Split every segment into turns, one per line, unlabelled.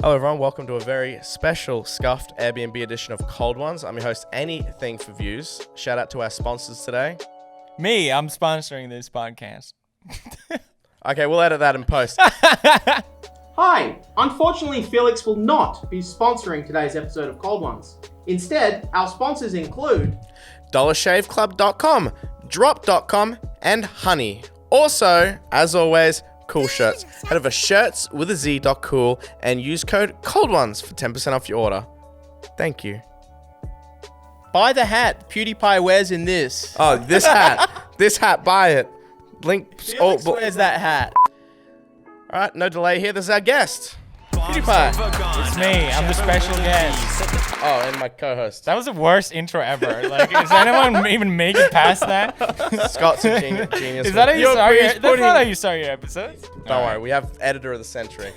Hello everyone, welcome to a very special scuffed Airbnb edition of Cold Ones. I'm your host, Anything for Views. Shout out to our sponsors today.
Me, I'm sponsoring this podcast.
Okay, we'll edit that in post.
Hi! Unfortunately, Felix will not be sponsoring today's episode of Cold Ones. Instead, our sponsors include
DollarShaveClub.com, Drop.com, and Honey. Also, as always, cool shirts. Head over shirtswithaz.cool and use code COLDONES for 10% off your order. Thank you.
Buy the hat PewDiePie wears in this.
Oh, this hat. This hat, buy it. Link.
Felix wears that hat.
Alright, no delay here. This is our guest. PewDiePie.
It's me. I'm the special guest.
Oh, and my co-host.
That was the worst intro ever. Like, is anyone even make it past that?
Scott's a genius.
Is that how you start your? That's not how you start your episodes.
Don't worry, we have editor of the century.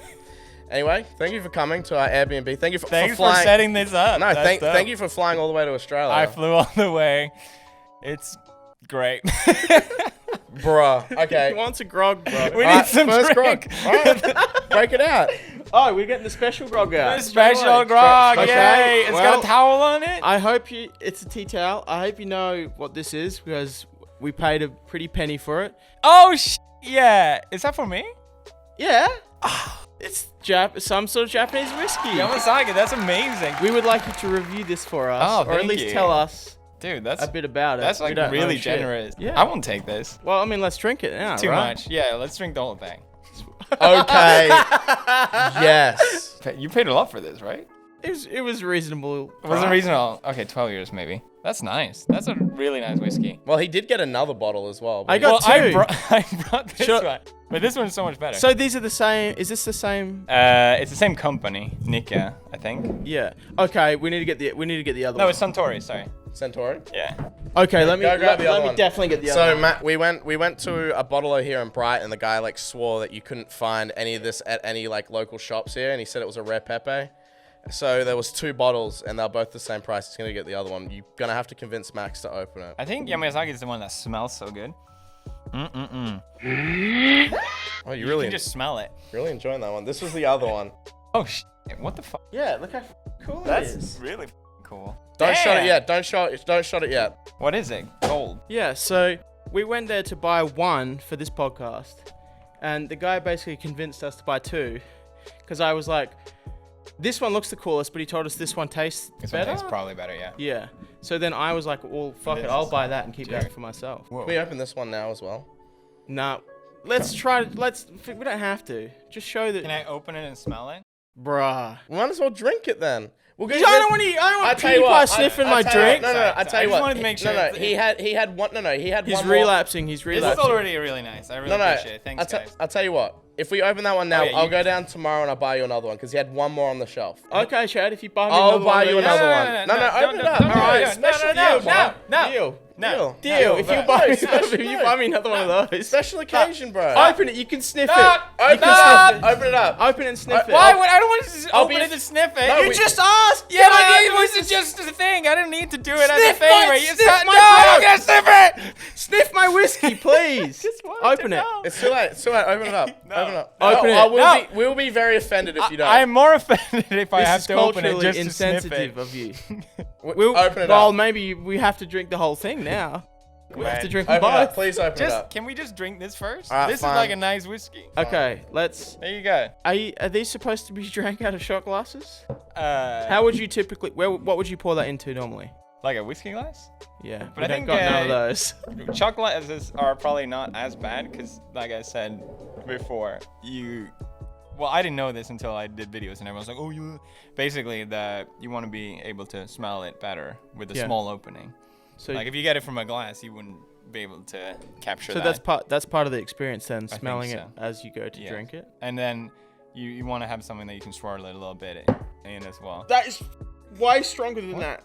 Anyway, thank you for coming to our Airbnb. Thank you for
Thanks
flying.
for setting this up.
No,
That's dope.
thank you for flying all the way to Australia.
I flew all the way. It's great.
Bruh. Okay.
He wants a grog, bro.
We need some
first
drink.
grog. All right. Break it out.
Oh, we're getting the special grog out.
Special grog.
Okay,
Yay! It's got
well,
a towel on it.
I hope it's a tea towel. I hope you know what this is because we paid a pretty penny for it.
Oh yeah. Is that for me?
Yeah. It's some sort of Japanese whiskey.
Yamazaki. That's amazing.
We would like you to review this for us,
Oh,
or at
thank
least
you.
tell us
Dude, that's
a bit about it.
That's
We
like
don't know
really
shit.
generous.
Yeah.
I won't take this.
Well, I mean, let's drink it now.
Too
right?
much. Yeah, let's drink the whole thing.
Okay. Yes.
You paid a lot for this, right?
It was reasonable.
It wasn't
price.
reasonable. Okay, 12 years maybe. That's nice. That's a really nice whiskey.
Well, he did get another bottle as well.
I got
I
two.
brought this
Sure.
one. But this one's so much better.
So these are the same. Is this the same?
It's the same company, Nika, I think.
Yeah. Okay. We need to get the other.
No,
one.
it's Suntory, sorry.
Centauri.
Yeah.
Okay. Let me
Go grab the other
let me
one.
definitely get the other.
So
one.
Matt, we went to a bottler here in Brighton. The guy like swore that you couldn't find any of this at any like local shops here, and he said it was a rare Pepe. So there was two bottles, and they're both the same price. He's gonna get the other one. You're gonna have to convince Max to open it.
I think Yamazaki is the one that smells so good.
Oh, you really
can just smell it.
really enjoying that one. This was the other one.
Oh, what the fuck?
Yeah. Look how cool
That's
it is.
really cool.
Don't shot it
Damn.
yet. Don't shot it yet.
What is it? Gold.
Yeah. So we went there to buy one for this podcast, and the guy basically convinced us to buy two, because I was like, this one looks the coolest, but he told us this one tastes
This
better.
one tastes probably better, yeah.
Yeah. So then I was like, well, fuck
This
it. I'll
is
buy that and keep
Jerry.
that for myself.
Whoa.
Can we open this one now as well?
Nah. Let's try. We don't have to. Just show that.
Can I open it and smell it?
Bruh.
We might as well drink it then. We'll go.
I don't want PewDiePie sniffing my drink.
No, I tell you
I just
what.
wanted to make sure
No,
it's-
he had one. No, he had
He's
one more.
relapsing. He's
This is
relapsing.
already really nice. I really appreciate it. Thanks, guys.
I'll tell you what. If we open that one now,
Oh, yeah,
I'll
you-
go down tomorrow and I'll buy you another one because he had one more on the shelf.
Okay, Chad. If you buy me
I'll
another
buy
one,
you
then-
another
no,
one.
no,
No,
no,
open it up.
don't
All
do
right,
it.
special
No,
deal,
no,
bro.
no.
Deal.
No.
Deal. If you
No,
buy me,
special
if you
deal.
buy me another one of those.
Special occasion, bro.
Open it. You can sniff
Stop.
it.
Open
You can
it up.
sniff it.
Open it up.
Open it and sniff it.
Why would I don't want to just
I'll
open
be
it and sniff it?
No,
You
we-
Just asked.
Yeah, but it was just a thing. I didn't need to do it as a
Sniff
favor.
my-
You
sniff
said,
my
no, I'm
drink.
gonna sniff it.
Sniff my whiskey, please.
Just wanted to
Open it.
know.
It's too late. It's too late. Open it up.
No.
Open it up.
Open it.
No.
We'll be very offended if you don't.
I'm more offended if I
This
have
is
to open it
culturally
just to sniff
insensitive
it.
of you.
We'll open it
Well,
up.
maybe we have to drink the whole thing now. We have to drink them
Open it up.
both.
Please open it
Just
up.
can we just drink this first?
Alright,
This
fine.
is like a nice whiskey.
Okay, let's.
There you go.
Are these supposed to be drank out of shot glasses?
How
How would you typically? What would you pour that into normally?
like a whiskey glass?
Yeah,
But
we
I
don't
think,
got none of those.
Chocolate are probably not as bad because, like I said before, well, I didn't know this until I did videos and everyone's like, oh, basically you want to be able to smell it better with a
Yeah.
small opening.
So,
Like if you get it from a glass, you wouldn't be able to capture
so
that.
that's part of the experience then,
think
smelling it
so.
as you go to
Yeah.
drink it.
And then you want to have something that you can swirl it a little bit in as well.
That is way stronger than that.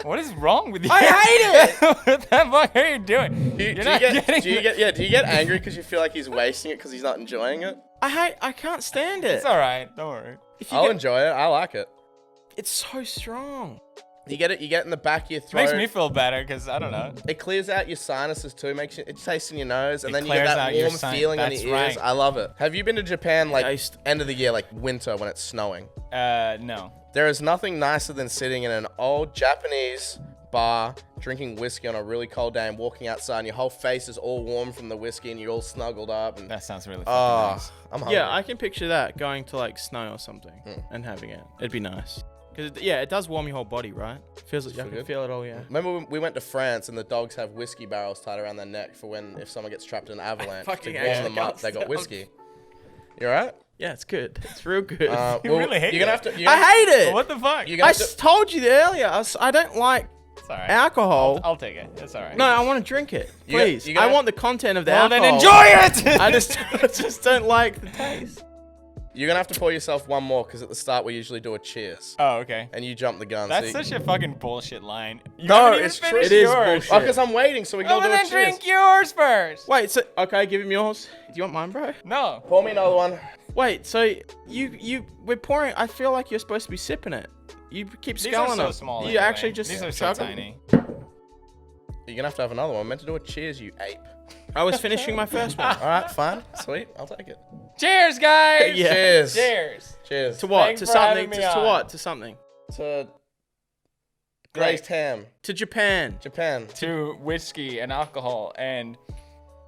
What is wrong with you?
I hate it!
What the fuck are you doing?
Do you
You're not getting
do you get angry because you feel like he's wasting it because he's not enjoying it?
I can't stand it.
It's alright. Don't worry.
If you
I'll
get-
enjoy it. I like it.
It's so strong.
You get it in the back of your throat.
Makes me feel better because I don't know.
It clears out your sinuses too. It tastes in your nose, and
It
then you get
clears
that
out your
warm
sin-
feeling on
that's
your ears.
right.
I love it. Have you been to Japan like
Taste.
end of the year, like winter when it's snowing?
No.
There is nothing nicer than sitting in an old Japanese bar, drinking whiskey on a really cold day and walking outside, and your whole face is all warm from the whiskey, and you're all snuggled up. And
That sounds really fucking nice.
I'm hungry.
Yeah, I can picture that, going to like snow or something and having it. It'd be nice. Because it does warm your whole body, right? Feels like I can
good.
feel it all, yeah.
Remember when we went to France and the dogs have whiskey barrels tied around their neck for if someone gets trapped in an avalanche to
fucking
warm
hate
them up,
dogs.
they got whiskey. You alright?
Yeah, it's good. It's real good.
You really hate
You're gonna
it.
have to.
I hate it.
What the fuck?
You're gonna have to,
told you earlier. I don't like
It's alright.
alcohol.
I'll take it. It's alright.
No, I want to drink it.
You got-
Please.
you gotta-
I want the content of the
Well,
alcohol.
then enjoy it!
I just don't like the taste.
You're gonna have to pour yourself one more because at the start we usually do a cheers,
Oh, okay.
and you jump the gun.
That's
so you-
such a fucking bullshit line. You
No,
haven't even
it's true.
finished
It is
yours.
bullshit.
Oh, because I'm waiting, so we can
Oh,
all
but
do a
then
cheers.
drink yours first.
Wait, so okay, give him yours. Do you want mine, bro?
No.
Pour me another one.
Wait, so we're pouring. I feel like you're supposed to be sipping it. You keep
These are
sculling
so
it.
small.
You
anyway.
actually just
These are so
chug 'em?
tiny.
You're gonna have another one. I'm meant to do a cheers, you ape.
I was finishing my first one.
All right, fine, sweet. I'll take it.
Cheers, guys.
Yeah.
Cheers.
Cheers.
Cheers.
To what?
Thanks
To
for
something.
having me
To
on.
what? To something.
To
Great.
glazed ham,
To Japan.
Japan.
To whiskey and alcohol and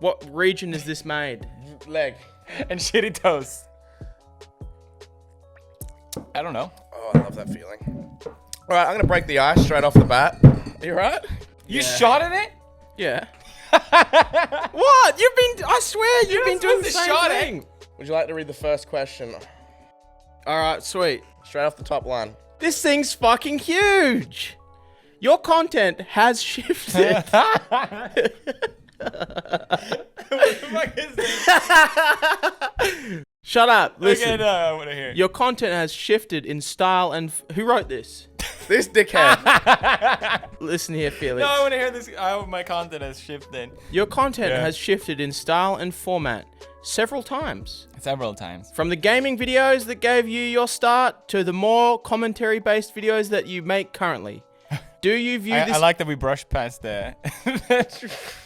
What region is this made?
Leg.
shitty toast. I don't know.
Oh, I love that feeling. All right, I'm gonna break the ice straight off the bat. You right?
You
Yeah.
shot at it?
Yeah. What? You've been. I swear you've been
not
doing the
supposed
same
to shot it.
thing.
Would you like to read the first question?
All right, sweet.
Straight off the top line.
This thing's fucking huge. Your content has shifted.
What is this?
Shut up. Listen.
Okay, no, I want to hear.
Your content has shifted in style and. Who wrote this?
This dickhead.
Listen here, Felix.
No, I want to hear this. My content has shifted
Your content
Yeah.
has shifted in style and format several times.
several times.
From the gaming videos that gave you your start to the more commentary-based videos that you make currently. Do you view
I
this?
like that we brushed past there.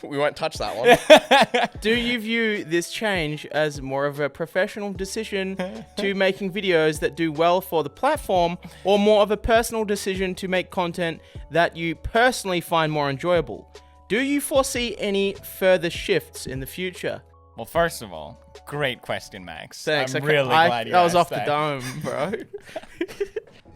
We won't touch that one.
Do you view this change as more of a professional decision to making videos that do well for the platform, or more of a personal decision to make content that you personally find more enjoyable? Do you foresee any further shifts in the future?
Well, first of all, great question, Max.
Thanks.
I'm
okay,
really glad you
that was
asked
off the
that.
dome, bro.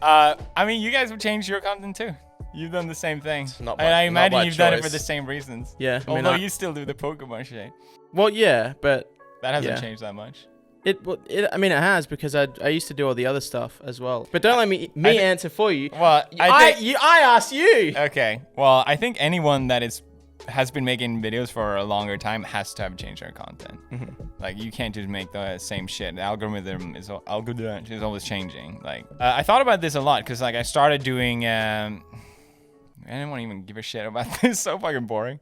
I mean, you guys have changed your content too. You've done the same thing.
not
And
by-
I
not
imagine
by
you've done it for
choice.
the same reasons.
Yeah, I mean,
Although you still do the Pokemon shit.
well, yeah, but
That hasn't
Yeah.
changed that much.
I mean, it has, because I used to do all the other stuff as well. But don't let me answer for you.
Well,
I asked you.
Okay. Well, I think anyone that has been making videos for a longer time has to have changed their content. Like, you can't just make the same shit. The algorithm is always changing. Like, I thought about this a lot because, like, I started doing. I didn't want to even give a shit about this. So fucking boring.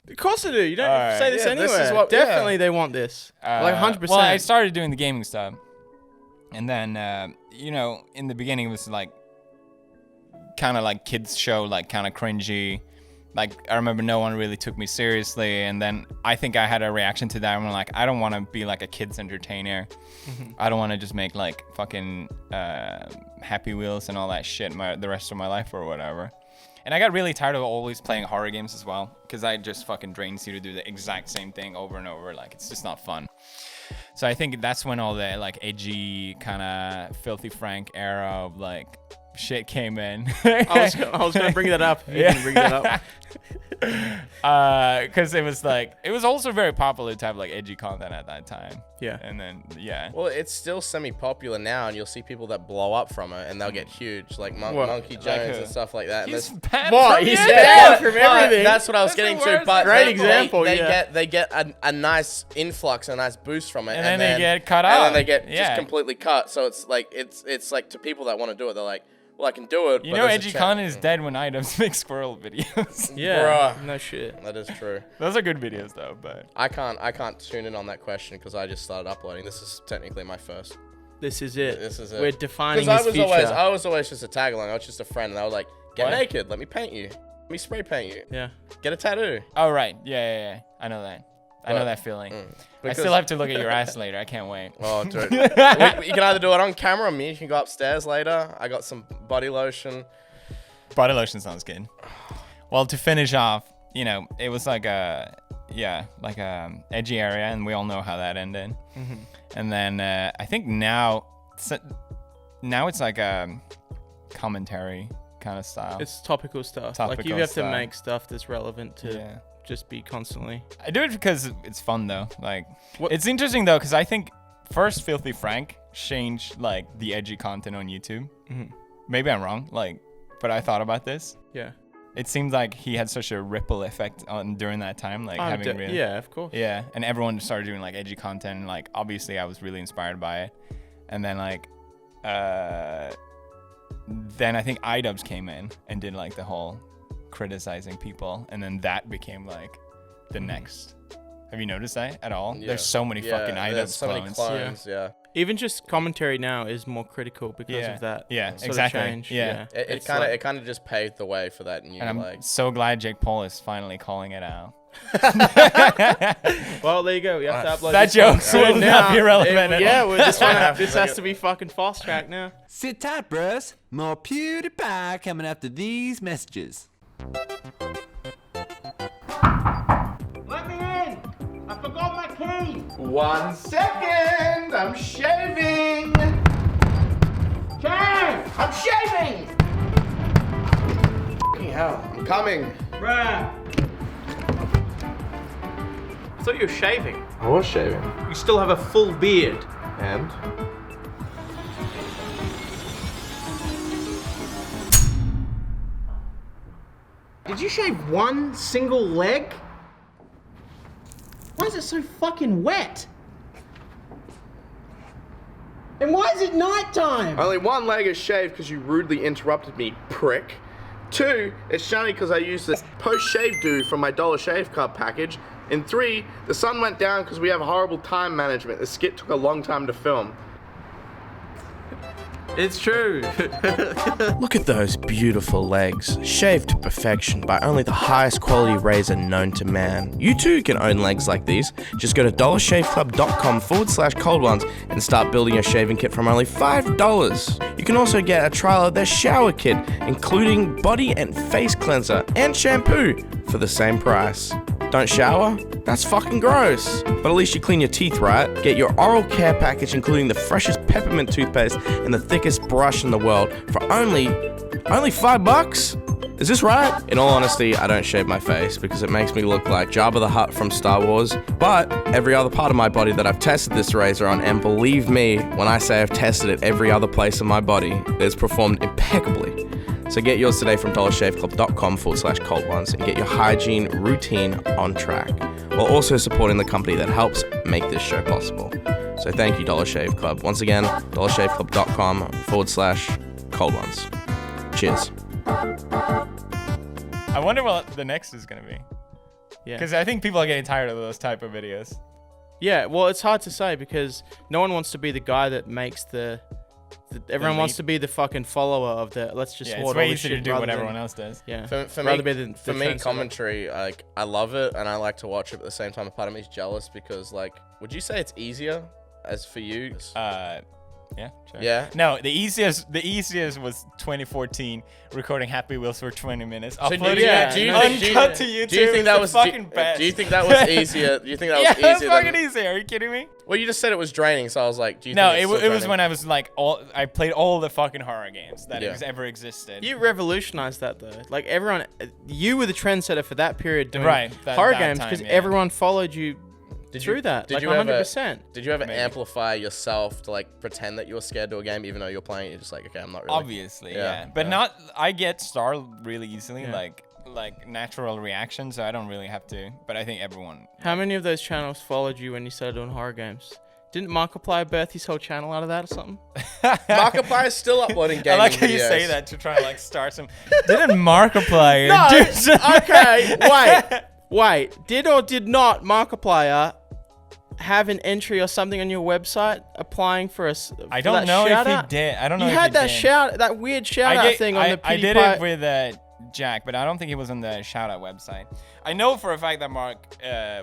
Of course I do. You don't
Alright.
say this
Yeah,
anywhere.
this is what-
Definitely
yeah.
they want this. Like 100%.
Well, I started doing the gaming stuff, and then in the beginning it was like kind of like kids show, like kind of cringy. Like, I remember no one really took me seriously, and then I think I had a reaction to that. I'm like, I don't want to be like a kids entertainer. I don't want to just make like fucking Happy Wheels and all that shit the rest of my life or whatever. And I got really tired of always playing horror games as well, because I just fucking drains you to do the exact same thing over and over. Like, it's just not fun. So I think that's when all the like edgy kind of Filthy Frank era of like shit came in.
I was gonna bring that up. If you didn't bring that up.
Because it was also very popular to have like edgy content at that time.
Yeah.
And then
Well, it's still semi-popular now, and you'll see people that blow up from it, and they'll get huge, like
What?
Monkey
Like
Jones
who?
and stuff like that. And
he's
there's-
banned
What?
from
He's
it?
banned from
but
everything.
That's what I was
That's
getting
the
to.
worst
But
Great
they-
example,
They
yeah.
get a nice influx, a nice boost from it,
And then they get cut
and
out.
then they get
Yeah.
just completely cut. So it's like to people that want to do it, they're like, well, I can do it.
You
but
know,
there's a
edgy
chance-
content is dead when items make squirrel videos.
Yeah.
Bruh.
No shit.
That is true.
Those are good videos though, but
I can't tune in on that question because I just started uploading. This is technically my first.
This is it.
This is it.
We're defining
Because
his future.
I was always just a tag along. I was just a friend, and I was like, Get
What?
naked. Let me paint you. Let me spray paint you.
Yeah.
Get a tattoo.
Oh, right. Yeah. I know that. I know that feeling. I
Because-
still have to look at your ass later. I can't wait.
Oh, dude. You can either do it on camera or me. You can go upstairs later. I got some body lotion.
Body lotion sounds good. Well, to finish off, it was like a edgy area, and we all know how that ended.
Mm-hmm.
And then I think now it's like a commentary kind of style.
It's topical stuff. Like
Topical
you have
stuff.
to make stuff that's relevant to
Yeah.
just be constantly.
I do it because it's fun though. Like
What-
it's interesting though, because I think first Filthy Frank changed like the edgy content on YouTube.
Mhm.
Maybe I'm wrong, but I thought about this.
Yeah.
It seemed like he had such a ripple effect on during that time, like having really,
yeah, of course.
yeah, and everyone started doing like edgy content, and like obviously I was really inspired by it, and then then I think iDubbbz came in and did like the whole criticizing people, and then that became like the next. Have you noticed that at all?
Yeah.
There's so many fucking
there's
iDubbbz
so many
clones.
clones. Yeah.
Even just commentary now is more critical because of that.
Yeah,
sort of
exactly.
change.
Yeah.
It
It's
kind of
like-
it kind of just paved the way for that new
And I'm
like.
so glad Jake Paul is finally calling it out.
Well, there you go. We have to upload
That
this one.
joke
So
will not
now-
be relevant at
Yeah,
all.
well, this has to be fucking fast track now.
Sit tight, bros. More PewDiePie coming after these messages.
Let me in! I forgot my key!
1 second. I'm shaving.
Shave!
I'm shaving. Fucking hell. I'm coming.
Bruh! I thought you were shaving.
I was shaving.
You still have a full beard.
And.
Did you shave one single leg? Why is it so fucking wet? And why is it nighttime?
Only one leg is shaved because you rudely interrupted me, prick. 2, it's shiny because I used this post-shave dew from my Dollar Shave Club package. And 3, the sun went down because we have horrible time management. The skit took a long time to film.
It's true.
Look at those beautiful legs, shaved to perfection by only the highest quality razor known to man. You too can own legs like these. Just go to dollarshaveclub.com/cold ones and start building your shaving kit from only $5. You can also get a trial of their shower kit, including body and face cleanser and shampoo for the same price. Don't shower? That's fucking gross. But at least you clean your teeth, right? Get your oral care package, including the freshest peppermint toothpaste and the thickest brush in the world for only $5? Is this right? In all honesty, I don't shave my face because it makes me look like Jabba the Hutt from Star Wars. But every other part of my body that I've tested this razor on, and believe me when I say I've tested it every other place in my body, it's performed impeccably. So get yours today from dollarshaveclub.com/cold ones and get your hygiene routine on track, while also supporting the company that helps make this show possible. So thank you, Dollar Shave Club. Once again, dollarshaveclub.com/cold ones. Cheers.
I wonder what the next is gonna be,
Yeah.
because I think people are getting tired of those type of videos.
Yeah, well, it's hard to say because no one wants to be the guy that makes everyone wants
leap.
to be the fucking follower of the let's just
Yeah,
hoard
it's
all
way
this
easier to
shit
do
rather
what
than-
everyone else does.
Yeah.
For
rather
me,
be the
for me,
trendsetter.
commentary, like, I love it and I like to watch it, but at the same time, a part of me is jealous because, like, would you say it's easier as for you?
Yeah. Sure.
Yeah.
No, the easiest was 2014 recording Happy Wheels for 20 minutes,
So
uploading
yeah,
it
do you
uncut to YouTube.
Do you think that was
fucking best?
Do you think that was easier? Do you think that
Yeah,
was
that's
easier?
fucking
than,
easy. Are you kidding me?
Well, you just said it was draining, so I was like, do you
No,
think
it
it's
was
draining?
when I was like I played all the fucking horror games that
Yeah.
has ever existed.
You revolutionized that though. Like everyone, you were the trendsetter for that period doing
Right, that
horror games
time,
because
yeah.
everyone followed you
Did
through
you-
that.
did
Like
you ever-
100%.
Did you ever
Maybe.
amplify yourself to, like, pretend that you were scared to a game, even though you're playing it? You're just like, okay, I'm not really.
Obviously,
Yeah,
yeah. But
yeah.
not. I get startled really easily,
Yeah.
like natural reaction, so I don't really have to. But I think everyone.
How many of those channels followed you when you started doing horror games? Didn't Markiplier birth his whole channel out of that or something?
Markiplier is still uploading
I
gaming
like how you
videos.
say that to try and like start some. Didn't Markiplier?
No.
do some-
Okay, wait. Did or did not Markiplier have an entry or something on your website applying for a?
I don't know if he did. I don't know.
You
if
had
he did.
that weird shout out thing on the PewDiePie.
I did it with Jack, but I don't think he was on the shout out website. I know for a fact that Mark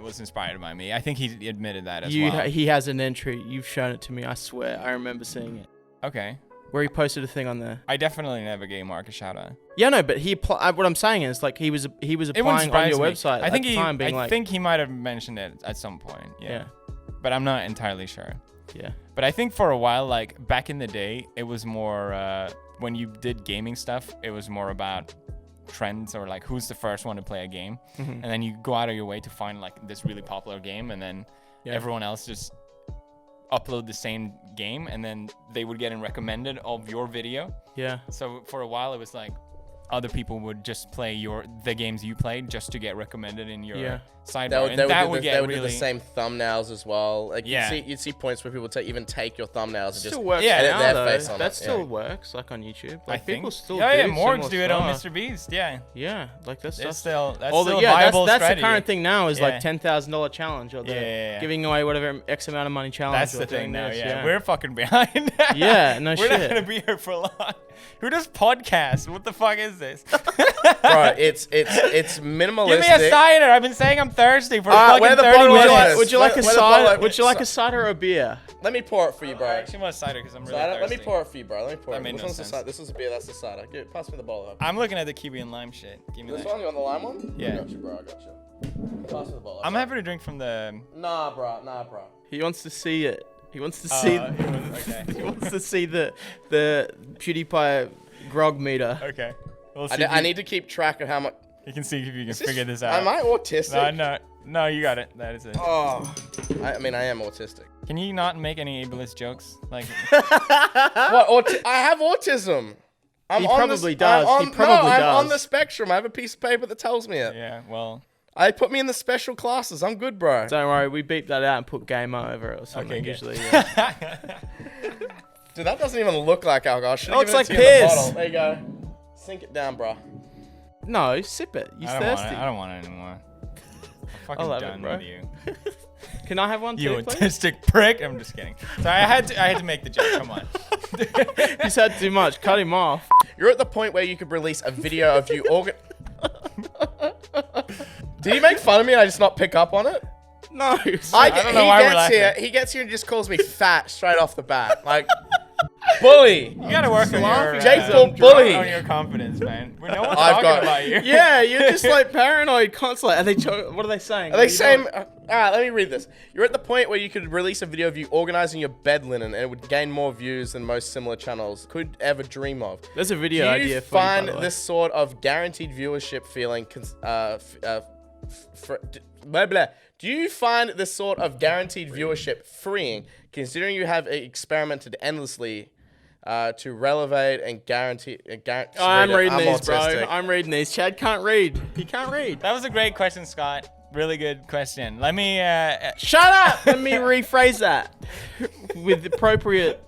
was inspired by me. I think he admitted that as well.
He has an entry. You've shown it to me. I swear. I remember seeing it.
Okay.
Where he posted a thing on there.
I definitely never gave Mark a shout out.
Yeah, no, but what I'm saying is like he was applying on your website.
I think
I
think he might have mentioned it at some point. Yeah. But I'm not entirely sure.
Yeah.
But I think for a while, like back in the day, it was more when you did gaming stuff, it was more about trends or like who's the first one to play a game, and then you go out of your way to find like this really popular game, and then everyone else just upload the same game, and then they would get in recommended of your video.
Yeah.
So for a while, it was like other people would just play the games you played just to get recommended in your sidebar, and that would get really...
They would do the same thumbnails as well. Like you'd see points where people even take your thumbnails and just
still works
edit
now,
their
though.
face on
that
it.
still works, like on YouTube. Like
I
people
think.
still
Yeah,
do
Morgs do it on
stuff.
Mr. Beast. Yeah.
Yeah, like that's
That's
stuff.
still a viable
that's
strategy.
the current thing now is like
Yeah.
$10,000 challenge, or giving away whatever X amount of money challenge.
That's
or
the thing
doing
now.
this,
Yeah, we're fucking behind.
Yeah, no
We're
shit.
not gonna be here for long. Who does podcasts? What the fuck is this?
Bro, it's minimalistic.
Give me a cider. I've been saying I'm thirsty for
where
fucking
the
30
bottle
minutes.
is?
Would you like a
Where the
cider?
bottle-
Would you like a cider or a beer?
Let me pour it for you, bro.
I actually want a cider because I'm really
Cider?
thirsty.
Let me pour it for you, bro. Let me pour
That
it.
made
This
no
one's the
sense.
cider. This is a beer. That's the cider. Pass me the bottle.
I'm looking at the kiwi and lime shit. Give me
This
that.
one? You want the lime one?
Yeah.
I got you, bro. I got you. Pass me the bottle.
I'm happy to drink from the.
Nah, bro.
He wants to see it. He wants to see.
Okay.
He wants to see the PewDiePie grog meter.
Okay. We'll see.
I need to keep track of how much.
You can see if you can figure this out.
Am I autistic?
No, you got it. That is it.
Oh, I mean, I am autistic.
Can you not make any ableist jokes? Like,
What? I have autism.
He probably does. He probably
I'm
does.
on the spectrum. I have a piece of paper that tells me it.
yeah, well,
I put me in the special classes. I'm good, bro.
Don't worry, we beep that out and put game over it or something.
Okay, good.
Usually, yeah.
Dude, that doesn't even look like alcohol.
It looks like piss.
There you go. Sink it down, bro.
No, sip it. You're
I don't
thirsty.
want it. I don't want it anymore. I'm fucking
love it,
done
bro.
with you.
Can I have one
You
too, please?
autistic prick. I'm just kidding. Sorry, I had to make the joke. Come on.
He's had too much. Cut him off.
You're at the point where you could release a video of you Did he make fun of me and I just not pick up on it?
No.
I don't know why we're laughing.
He gets here and just calls me fat straight off the bat. Like, bully.
You gotta work on your,
Jake Paul bully.
on your confidence, man. No one's
I've
talking
got-
about you.
Yeah, you're just like paranoid constantly. What are they saying?
Are they saying... Alright, let me read this. You're at the point where you could release a video of you organizing your bed linen and it would gain more views than most similar channels could ever dream of.
There's a video
Do
idea
you
for you, by
find
the way.
this sort of guaranteed viewership feeling blah, blah. Do you find this sort of guaranteed viewership freeing, considering you have experimented endlessly to relevate and guarantee?
I'm reading these,
autistic.
bro. I'm reading these. Chad can't read. He can't read.
That was a great question, Scott. Really good question. Let me.
Shut up! Let me rephrase that with appropriate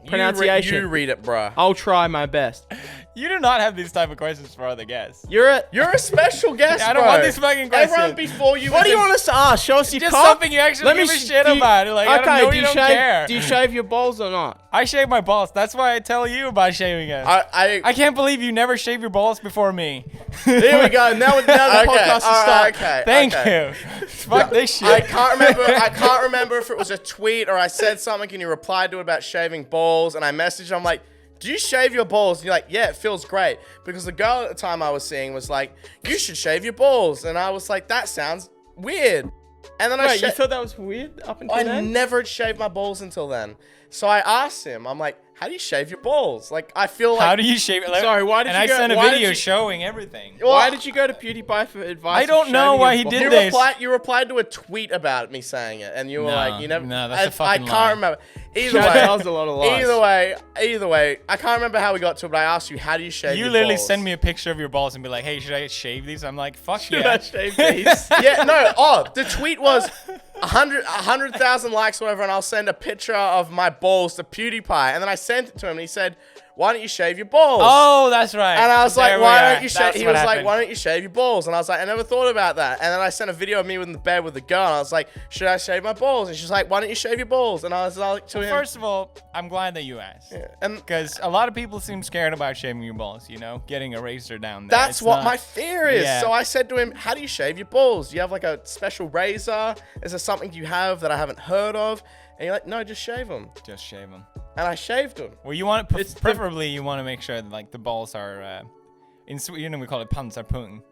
pronunciation.
You read it, bruh.
I'll try my best.
You do not have these type of questions for other guests.
You're
a special guest,
I don't
bro.
want these fucking questions.
Everyone before you.
What do you want us to ask? Show us your
Just
cock?
something you actually give a shit about. Like, I don't know you don't care.
Do you shave your balls or not?
I shave my balls. That's why I tell you about shaving it. I can't believe you never shave your balls before me.
Here we go. Now the podcast is starting.
Okay.
Thank you. Fuck this shit.
I can't remember if it was a tweet or I said something and you replied to it about shaving balls, and I messaged. I'm like, do you shave your balls? And you're like, yeah, it feels great. Because the girl at the time I was seeing was like, you should shave your balls. And I was like, that sounds weird. And then
Wait, you thought that was weird up until then?
I never shaved my balls until then. So I asked him, I'm like, how do you shave your balls? Like, I feel like...
How do you shave it? Like,
Sorry, why did
and
you go...
I sent a
why did
video
you-
showing everything.
Why did you go to PewDiePie for advice?
I don't know why he did this.
You replied to a tweet about me saying it, and you were like, you never...
No, that's a fucking
I
lie.
can't remember. Either
Chad
way,
tells a lot of lies.
Either way, I can't remember how we got to it, but I asked you, how do you shave
You
your
literally
balls?
send me a picture of your balls and be like, hey, should I shave these? I'm like, fuck
Should
yeah.
I shave these?
Yeah, no. Oh, the tweet was 100,000 likes or whatever, and I'll send a picture of my balls to PewDiePie. And then I sent it to him, and he said, why don't you shave your balls?
Oh, that's right.
And I was like,
There we
why
are.
don't you shave?
That's
He
what
was like,
happened.
why don't you shave your balls? And I was like, I never thought about that. And then I sent a video of me in the bed with the girl. And I was like, should I shave my balls? And she's like, why don't you shave your balls? And I was like, to him.
First of all, I'm glad that you asked.
Yeah, and
Because a lot of people seem scared about shaving your balls, you know, getting a razor down there.
that's
It's
what
not-
my fear is.
Yeah.
So I said to him, how do you shave your balls? Do you have like a special razor? Is there something you have that I haven't heard of? And you're like, no, just shave them.
Just shave them.
And I shaved them.
Well, you want preferably you want to make sure that like the balls are in Sweden we call it pansarpung.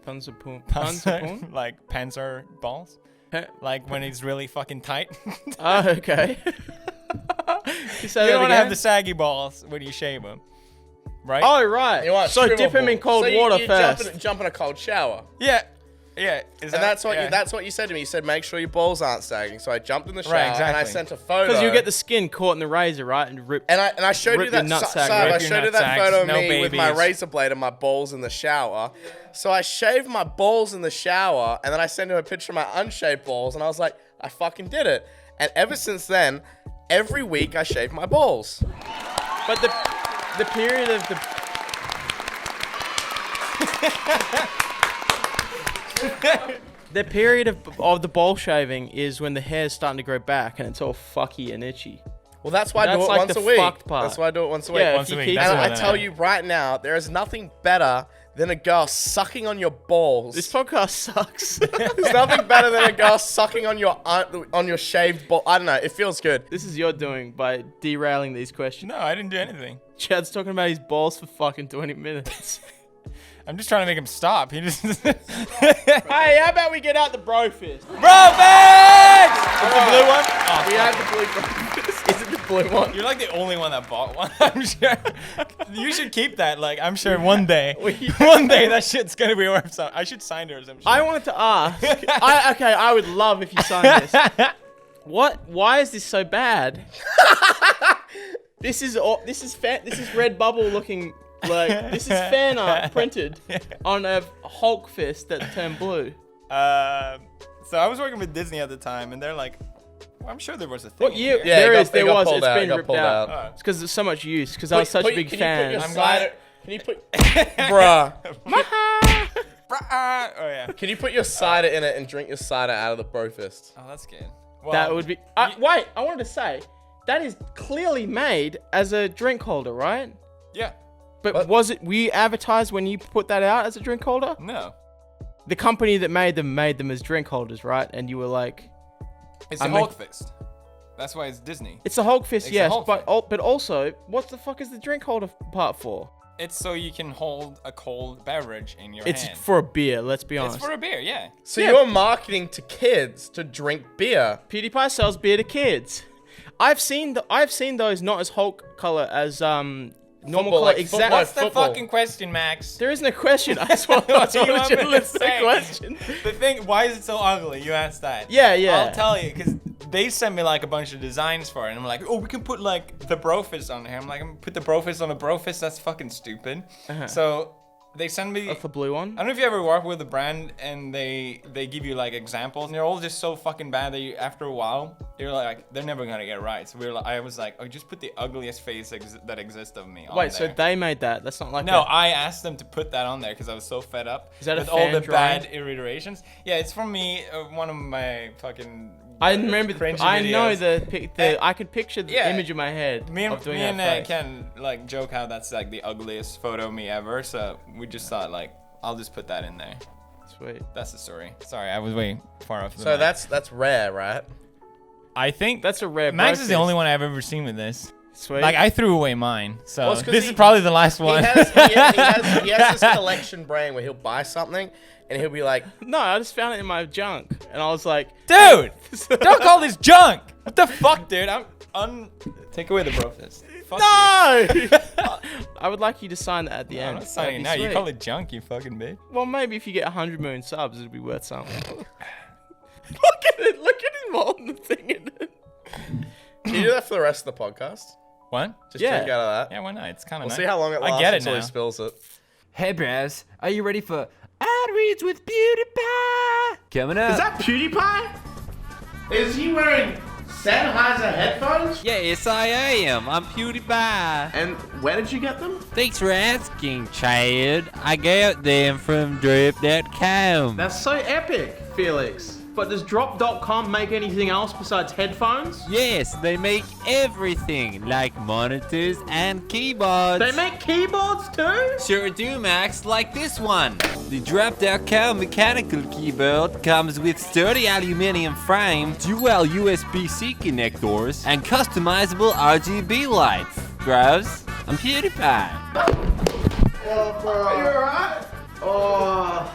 Pansarpung?
Like panzer balls. Like when it's really fucking tight.
Oh, okay. You say
You
that
don't want to have
again?
the saggy balls when you shave them, right?
Oh, right.
You want
So
shrivel
dip him in
balls.
cold
So
water
you
first.
jump in a cold shower.
Yeah, yeah.
And that's what you said to me. You said make sure your balls aren't sagging. So I jumped in the shower
Right,
and I
exactly.
sent a photo.
Because you get the skin caught in the razor, right? And rip.
and I showed you
rip your
that.
nutsack,
Saab,
rip
I
your
showed you that
nutsacks,
photo of
no
me with my
babies.
razor blade and my balls in the shower. So I shaved my balls in the shower, and then I sent him a picture of my unshaved balls, and I was like, I fucking did it. And ever since then, every week I shave my balls.
But the period of the the period of the ball shaving is when the hair's starting to grow back and it's all fucky and itchy.
Well, that's why I do
That's
it
like
once
the
a week.
fucked part.
That's why I do it once a week.
Yeah,
Once
if
a
you
week,
keep
that's
And
what
I
I
tell
am.
you right now, there is nothing better than a girl sucking on your balls.
this podcast sucks.
There's nothing better than a girl sucking on your shaved ball. I don't know. It feels good.
This is your doing by derailing these questions.
No, I didn't do anything.
Chad's talking about his balls for fucking 20 minutes.
I'm just trying to make him stop. He just.
Hey, how about we get out the bro fist?
Bro, thanks! It's the blue one? Oh,
We have the blue bro fist. Is it the blue one?
You're like the only one that bought one. I'm sure. You should keep that. Like, I'm sure one day, that shit's gonna be worth something. I should sign her or some shit.
I wanted to ask. I would love if you signed this. Why is this so bad? This is red bubble looking like this is fan art printed on a Hulk fist that turned blue.
So I was working with Disney at the time, and they're like, well, I'm sure there was a thing.
What year?
here.
Yeah,
there
it
is.
got-
There
it got
was.
pulled
It's
out, it
been
got
ripped
pulled
out.
out.
It's because there's so much use. Because I was such a big fan.
I'm
Cider, can you put, bruh?
Oh yeah.
Can you put your cider in it and drink your cider out of the bro fist?
Oh, that's good. Well,
That would be. Wait, I wanted to say that is clearly made as a drink holder, right?
Yeah.
But
What?
was it? Were you advertised when you put that out as a drink holder?
No.
The company that made them as drink holders, right? And you were like,
It's
I
a
make-
Hulk fist. That's why it's Disney.
it's a Hulk fist,
It's a
yes,
Hulk
but
fist.
but also, what the fuck is the drink holder part for?
It's so you can hold a cold beverage in your
It's
hand.
for a beer. Let's be honest.
It's for a beer, yeah.
So
Yeah.
you're marketing to kids to drink beer.
PewDiePie sells beer to kids. I've seen those not as Hulk color as normal
Football,
color.
like
Exactly.
football.
What's the
Football.
fucking question, Max?
There isn't a question. I just want
What do you
to
want me to
list the
say?
question.
The thing, why is it so ugly? You asked that.
Yeah, yeah.
I'll tell you, because they sent me like a bunch of designs for it, and I'm like, oh, we can put like the brofist on here. I'm like, I'm gonna put the brofist on a brofist. That's fucking stupid. So they send me.
That's the blue one.
I don't know if you ever work with a brand and they give you like examples, and they're all just so fucking bad that you, after a while, you're like, they're never gonna get right. So I was like, oh, just put the ugliest face that exists of me on
Wait, so
there.
they made that? That's not like
No,
a-
I asked them to put that on there because I was so fed up
Is that a
with all
fan
the
drawing?
bad iterations. Yeah, it's from me, one of my fucking.
I remember.
cringy
I know
videos.
the. I could picture the
Yeah.
image in my head
Me and,
of doing
me
that
and
face.
Ken like joke how that's like the ugliest photo of me ever. So we just thought like, I'll just put that in there.
Sweet.
That's the story. Sorry, I was way far off. The
So
mic.
that's rare, right?
I think
That's a rare.
Max
bro
is the
fist.
only one I've ever seen with this.
Sweet.
Like I threw away mine, so
Well, it's 'cause
this
he-
is probably the last
He
one.
has this collection brain where he'll buy something and he'll be like,
No, I just found it in my junk, and I was like,
Dude, don't call this junk. What the fuck, dude? Take away the brofist. Fuck you.
no. I would like you to sign that at the
I'm
end.
not signing it now.
That'd be
You
sweet.
call it junk, you fucking bitch.
Well, maybe if you get 100 million subs, it'd be worth something. Look at it. Look at him holding the thing in it.
can you do that for the rest of the podcast?
What?
Just
Yeah.
drink out of that.
Yeah, why not? It's kind of
We'll
nice.
see how long it lasts
I get it
until
now.
he spills it.
Hey, Braz, are you ready for Ad Reads with PewDiePie? Coming up.
that PewDiePie? Is he wearing Sennheiser headphones?
Yes, I am. I'm PewDiePie.
And where did you get them?
Thanks for asking, Chad. I got them from drip.com.
That's so epic, Felix. But does drop.com make anything else besides headphones?
Yes, they make everything, like monitors and keyboards.
They make keyboards too?
Sure do, Max, like this one. The drop.com mechanical keyboard comes with sturdy aluminum frame, dual USB-C connectors, and customizable RGB lights. Gross, I'm PewDiePie.
Oh, bro. Are you alright? Oh.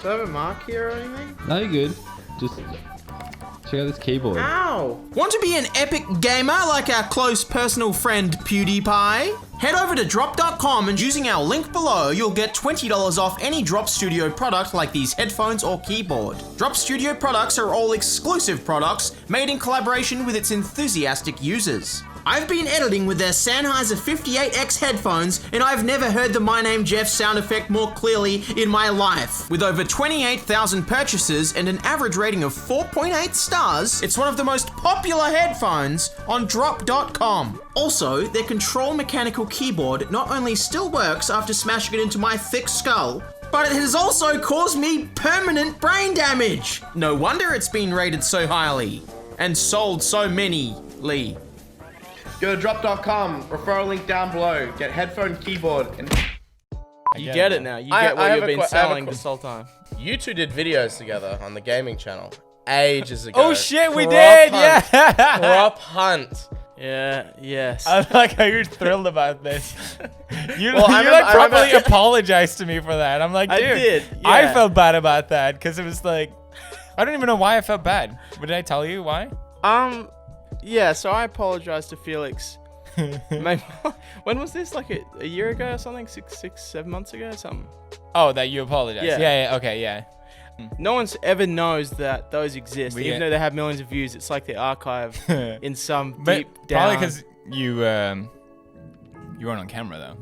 Do I have a mark here or anything?
No, you're good. Just check out this keyboard.
Ow! Want to be an epic gamer like our close personal friend PewDiePie? Head over to drop.com and using our link below, you'll get $20 off any Drop Studio product like these headphones or keyboard. Drop Studio products are all exclusive products made in collaboration with its enthusiastic users. I've been editing with their Sennheiser 58X headphones, and I've never heard the My Name Jeff sound effect more clearly in my life. With over 28,000 purchases and an average rating of 4.8 stars, it's one of the most popular headphones on drop.com. Also, their control mechanical keyboard not only still works after smashing it into my thick skull, but it has also caused me permanent brain damage. No wonder it's been rated so highly and sold so many-ly.
Go to drop.com, referral link down below, get headphone, keyboard, and...
You get it now. You
I
get what
have
you've
a
been
que- I have a
selling
que-
this whole time.
You two did videos together on the gaming channel ages ago.
Oh shit, we
Crop
did!
hunt.
Yeah!
Crop hunt.
Yeah, yes.
I like how you're thrilled about this. You,
Well, I
you
remember-
like
I
properly
remember-
apologized to me for that. I'm like, dude,
I did,
I
yeah.
felt bad about that because it was like, I don't even know why I felt bad. But did I tell you why?
Yeah, so I apologized to Felix. Maybe, when was this? Like a year ago or something? 7 months ago or something?
Oh, that you apologized.
Yeah.
Yeah, okay, yeah.
No one ever knows that those exist,
We-
even though they have millions of views. It's like the archive in some
But
deep down.
probably because you weren't on camera though.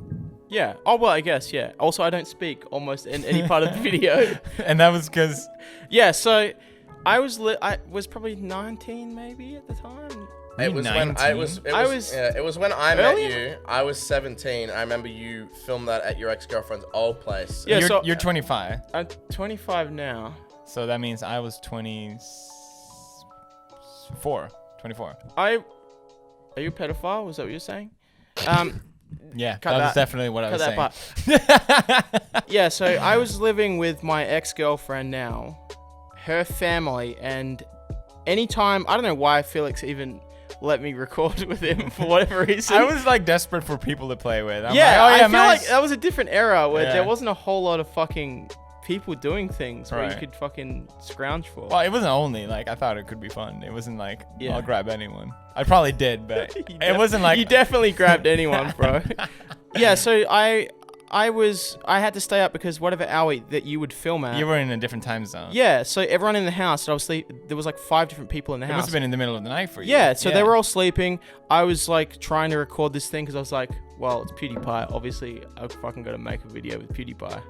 Yeah. Oh well, I guess. Yeah. Also, I don't speak almost in any part of the video.
And that was because
Yeah. So, I was probably 19 maybe at the time.
It was when I
19?
was. It was when I met
Earlier?
you. I was 17. I remember you filmed that at your ex-girlfriend's old place.
Yeah.
you're 25.
I'm 25 now.
So that means I was 24.
Are you a pedophile? Was that what you're saying?
Yeah,
Cut
that was
that.
definitely what I was
Cut
saying.
that part. Yeah, so I was living with my ex-girlfriend now, her family, and anytime, I don't know why Felix even let me record with him for whatever reason.
I was like desperate for people to play with. I'm
yeah,
like, oh, yeah,
I feel
nice.
like that was a different era where
Yeah.
there wasn't a whole lot of fucking people doing things where you
Right.
could fucking scrounge for.
Well, it wasn't only like I thought it could be fun. It wasn't like
Yeah.
I'll grab anyone. I probably did, but
You
it wasn't like
you definitely grabbed anyone, bro. Yeah, so I had to stay up because whatever hour that you would film at.
you were in a different time zone.
Yeah, so everyone in the house, there was like 5 different people in the
It
house.
must have been in the middle of the night for you.
Yeah, so they were all sleeping. I was like trying to record this thing because I was like, well, it's PewDiePie. Obviously, I've fucking got to make a video with PewDiePie.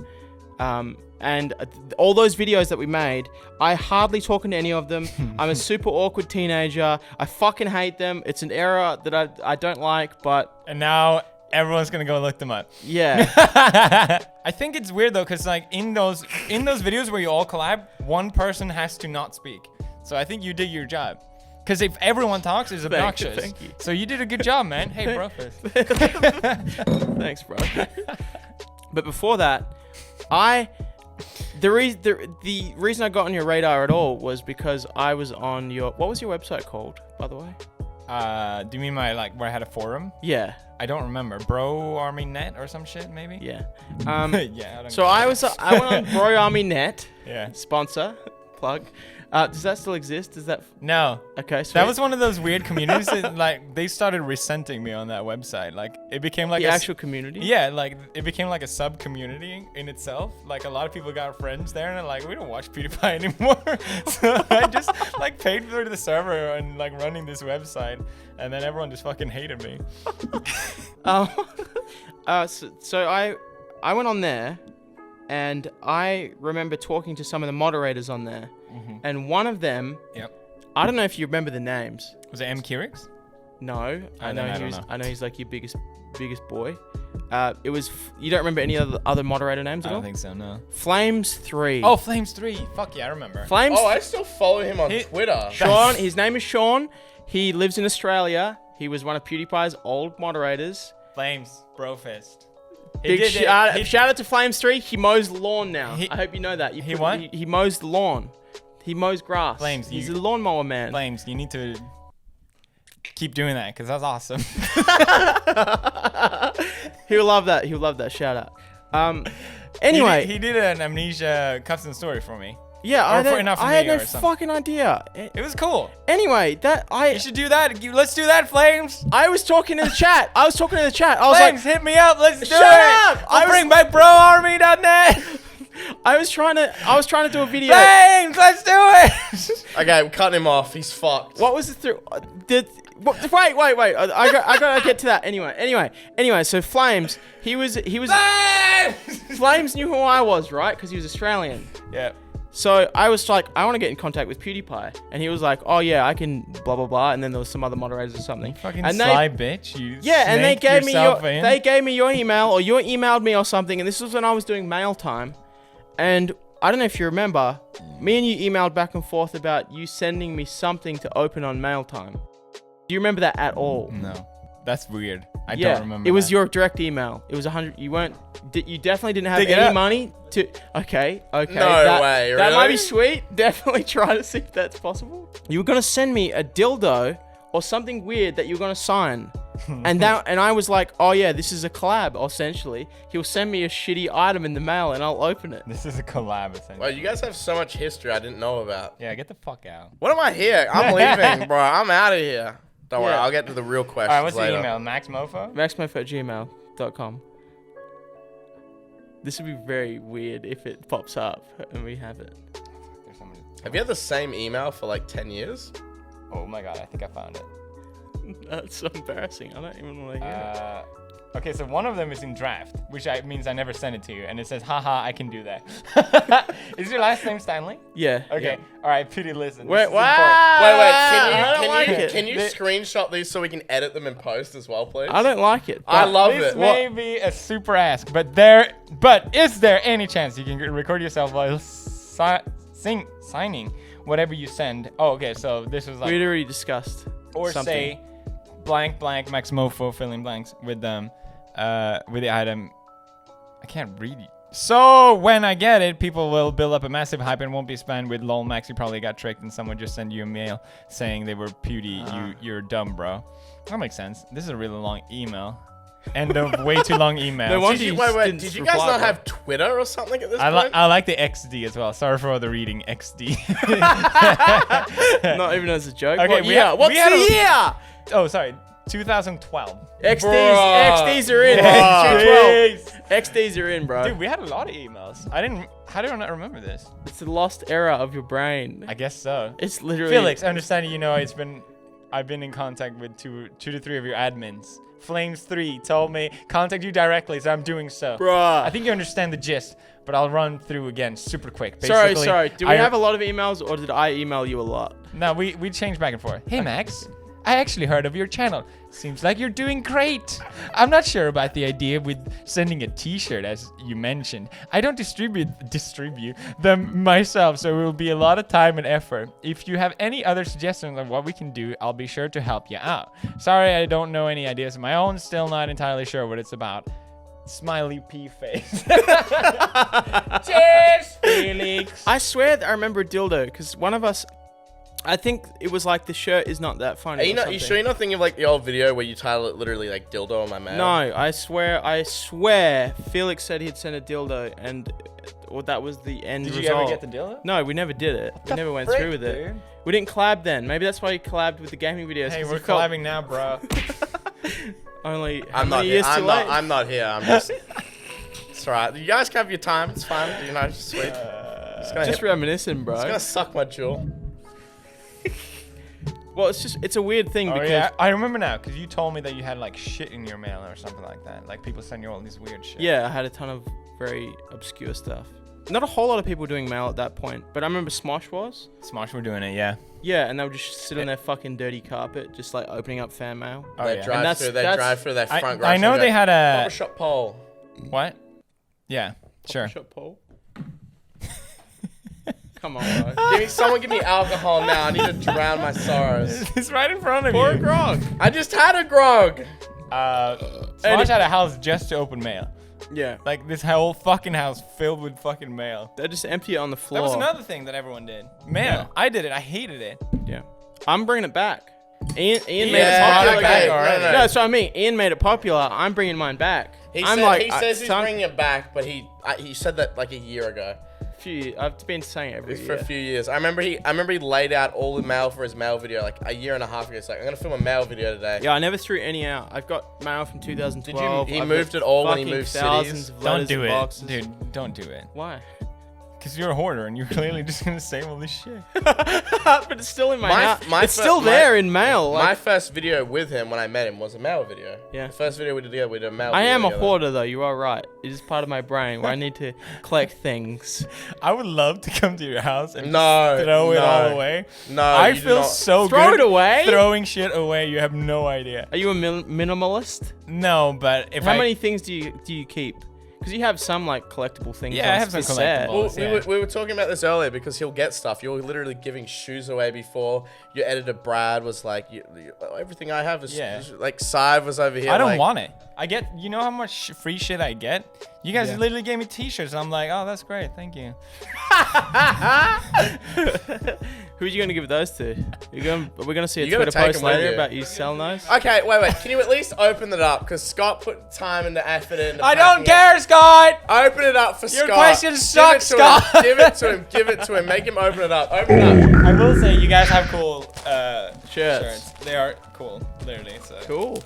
And all those videos that we made, I hardly talking to any of them. I'm a super awkward teenager. I fucking hate them. It's an era that I don't like, but
And now everyone's gonna go look them up.
yeah.
I think it's weird though, cause like in those videos where you all collab, one person has to not speak. So I think you did your job. Cause if everyone talks, it's obnoxious.
Thank you.
So you did a good job, man. Hey, bro.
Thanks, bro. But before that, the reason I got on your radar at all was because I was on what was your website called, by the way?
Do you mean my like where I had a forum?
Yeah.
I don't remember. Bro Army Net or some shit maybe?
Yeah.
Yeah. I don't
So
know.
I went on Bro Army Net,
Yeah.
sponsor, plug. Does that still exist? Does that?
No.
Okay. Sweet.
That was one of those weird communities that like they started resenting me on that website. Like it became like
the actual community.
Yeah, like it became like a sub community in itself. Like a lot of people got friends there, and they're like, we don't watch PewDiePie anymore. So I just like paid for the server and like running this website, and then everyone just fucking hated me.
So I went on there, and I remember talking to some of the moderators on there, and one of them,
Yep.
I don't know if you remember the names.
Was it M. Kirix?
No, I
then I
know
don't know.
I know he's like your biggest boy. It was. You don't remember any other moderator names
I
at all?
don't think so. No.
Flames 3.
Oh, Flames 3. Fuck yeah, I remember.
Flames.
Oh, I still follow him on Twitter.
Sean. His name is Sean. He lives in Australia. He was one of PewDiePie's old moderators.
Flames, Brofist.
Big shout out to Flames 3. He mows lawn now. I hope you know that.
He what?
He mows the lawn. He mows grass.
Flames,
He's a lawnmower man.
Flames, you need to keep doing that because that's awesome.
He'll love that. He'll love that. Shout out. Anyway,
he did an Amnesia custom story for me.
yeah,
or for
I
enough
had no
video or something.
fucking idea.
It was cool.
Anyway,
You should do that. Let's do that, Flames.
I was talking to the chat. I was
Flames, hit me up. Let's do
Shut
it.
up!
I'll bring back BroArmy.net.
I was trying to do a video.
Flames, let's do it.
Okay, we're cutting him off. He's fucked.
What was the wait. I gotta get to that. Anyway. So Flames, he was.
Flames.
Flames knew who I was, right? Because he was Australian.
Yeah.
So I was like, I want to get in contact with PewDiePie, and he was like, oh yeah, I can blah blah blah, and then there was some other moderators or something.
Fucking
and
sly bitch. You
and they
snaked
gave me
yourself in.
they gave me your email, or you emailed me or something, and this was when I was doing mail time, and I don't know if you remember, me and you emailed back and forth about you sending me something to open on mail time. Do you remember that at all?
No, that's weird. I
Yeah,
don't remember.
it was
that.
your direct email. It was 100. You weren't. You definitely didn't have
Dig it
any
up.
money to. Okay.
No
that,
way,
That might be
really?
sweet. Definitely try to see if that's possible. You were gonna send me a dildo or something weird that you were gonna sign, and I was like, oh yeah, this is a collab. Essentially, he'll send me a shitty item in the mail, and I'll open it.
This is a collab, essentially.
Well, you guys have so much history I didn't know about.
Yeah, get the fuck out.
What am I here? I'm leaving, bro. I'm out of here. Don't worry,
Yeah.
I'll get to the real questions
All right, what's
later.
the email? MaxMofo?
maxmofo@gmail.com. This would be very weird if it pops up and we have it.
There's somebody.
Have you had the same email for like 10 years?
Oh my god, I think I found it.
That's so embarrassing. I don't even want to hear it.
Okay, so one of them is in draft, which means I never sent it to you, and it says, haha, I can do that. Is your last name Stanley?
Yeah.
Okay, all right, Pity, listen.
Wait,
this is
what?
important.
Wait,
I don't like it.
can you screenshot these so we can edit them in post as well, please?
I don't like it.
I
but-
love
This
it.
may be a super ask, but is there any chance you can record yourself while signing whatever you send? Oh, okay, so this was like,
We'd already discussed.
or
something.
say blank blank MaxMofo fill in blanks with them, with the item. I can't read it. So when I get it, people will build up a massive hype and won't be spammed with lol Max. You probably got tricked and someone just sent you a mail saying they were Pewdie. You're dumb, bro. That makes sense. This is a really long email. End of way too long email.
No wonder
Did you,
you
wait,
didn't
did you guys
reply,
not
bro.
have Twitter or something at this
I
point?
like the XD as well. Sorry for all the reading. XD.
Not even as a joke.
Okay,
What
we
year?
had-
What's
we had
the
a-
year?
Oh, sorry. 2012.
XDs are in.
Bruh.
212. XDs are in, bro.
Dude, we had a lot of emails. How do I not remember this?
It's the lost era of your brain.
I guess so.
It's literally.
Felix, understanding I've been in contact with two to three of your admins. Flames3 told me contact you directly, so I'm doing so.
Bruh.
I think you understand the gist, but I'll run through again super quick. Basically,
Sorry. Do we have a lot of emails, or did I email you a lot?
No, we changed back and forth. Hey Max, I actually heard of your channel. Seems like you're doing great. I'm not sure about the idea with sending a t-shirt as you mentioned. I don't distribute them myself, so it will be a lot of time and effort. If you have any other suggestions of what we can do, I'll be sure to help you out. Sorry, I don't know any ideas of my own. Still not entirely sure what it's about. Smiley P face. Cheers, Felix.
I swear that I remember a dildo, because one of us, I think it was like the shirt is not that funny.
Are you
or
not? You
something.
sure you're not thinking of like the old video where you title it literally like dildo on my mail?
No, I swear, Felix said he'd send a dildo, and that was the end
Did
result.
you ever get the dildo?
No, we never did it. We never went through with it.
Dude?
We didn't collab then. Maybe that's why he collabed with the gaming videos.
Hey,
'cause
we're
he felt
collabing now, bro.
Only how
I'm not
many
here.
years too
I'm
late?
not. I'm not here. I'm just. It's alright. You guys can have your time. It's fine. You know, it's sweet. It's gonna
Just
hit-
reminiscing, bro.
It's gonna suck my jewel.
Well, it's a weird thing
Oh
because
yeah, I remember now because you told me that you had like shit in your mail or something like that. Like people send you all this weird shit.
yeah, I had a ton of very obscure stuff. not a whole lot of people doing mail at that point, but I remember Smosh was.
Smosh were doing it, yeah.
Yeah, and they would just sit on their fucking dirty carpet, just like opening up fan mail.
Oh,
They
yeah.
drive through. They drive through their front garage.
I know
and
they
go,
had a
barbershop pole.
what? Yeah, sure.
Shop pole. Come on, bro.
Someone give me alcohol now. I need to drown my sorrows.
It's right in front of
Pour a
you.
grog.
I just had a grog.
Smosh had a house just to open mail.
Yeah.
Like this whole fucking house filled with fucking mail.
They just empty it on the floor.
That was another thing that everyone did. Mail.
Yeah.
I did it. I hated it.
Yeah. I'm bringing it back. Ian made it
Yeah,
popular.
okay.
again.
Alright.
No, that's what I mean. Ian made it popular. I'm bringing mine back.
He
I'm
says he's bringing it back, but he said that like a year ago.
I've been saying it every
It's
year.
for a few years. I remember he laid out all the mail for his mail video like a year and a half ago. He's like, I'm gonna film a mail video today.
Yeah, I never threw any out. I've got mail from 2012.
He
I've
moved
got
it all when he
fucking
moved
thousands
cities?
of
Don't
letters
do
and
it,
boxes.
dude. Don't do it.
Why?
Because you're a hoarder and you're clearly just gonna save all this shit.
But it's still in my house. It's
fir-
still
my-
there in mail.
My
Like,
first video with him when I met him was a mail video.
Yeah.
The first video we did together, we did a mail
I
video
am a
together.
hoarder, though. You are right. It is part of my brain where I need to collect things.
I would love to come to your house and
No,
throw it
no.
all away.
No,
I
you do
feel
not.
so
Throw
good
it away?
throwing shit away. You have no idea.
Are you a minimalist?
No, but if
How many things do you keep? Because you have some like collectible things.
Yeah, I
on
have some
set.
collectibles.
Well,
Yeah.
we were talking about this earlier because he'll get stuff. You're literally giving shoes away before. Your editor Brad was like, everything I have is
Yeah.
like Sive was over here.
I don't
like,
want it. I get, you know how much free shit I get? You guys
Yeah.
literally gave me t-shirts and I'm like, oh, that's great. Thank you.
Who are you gonna give those to? We're gonna see a
You gotta
Twitter
take
post
them with
later
you.
about you selling those.
Okay, wait. Can you at least open it up? Because Scott put time and effort into
I don't
packing
care, Scott!
it. Open it up for
Your
Scott.
question sucks,
Give it to him.
Scott.
Give it to him. Give it to him. Make him open it up. Open it up.
I will say, you guys have cool
Shirts.
They are cool, literally. So.
Cool.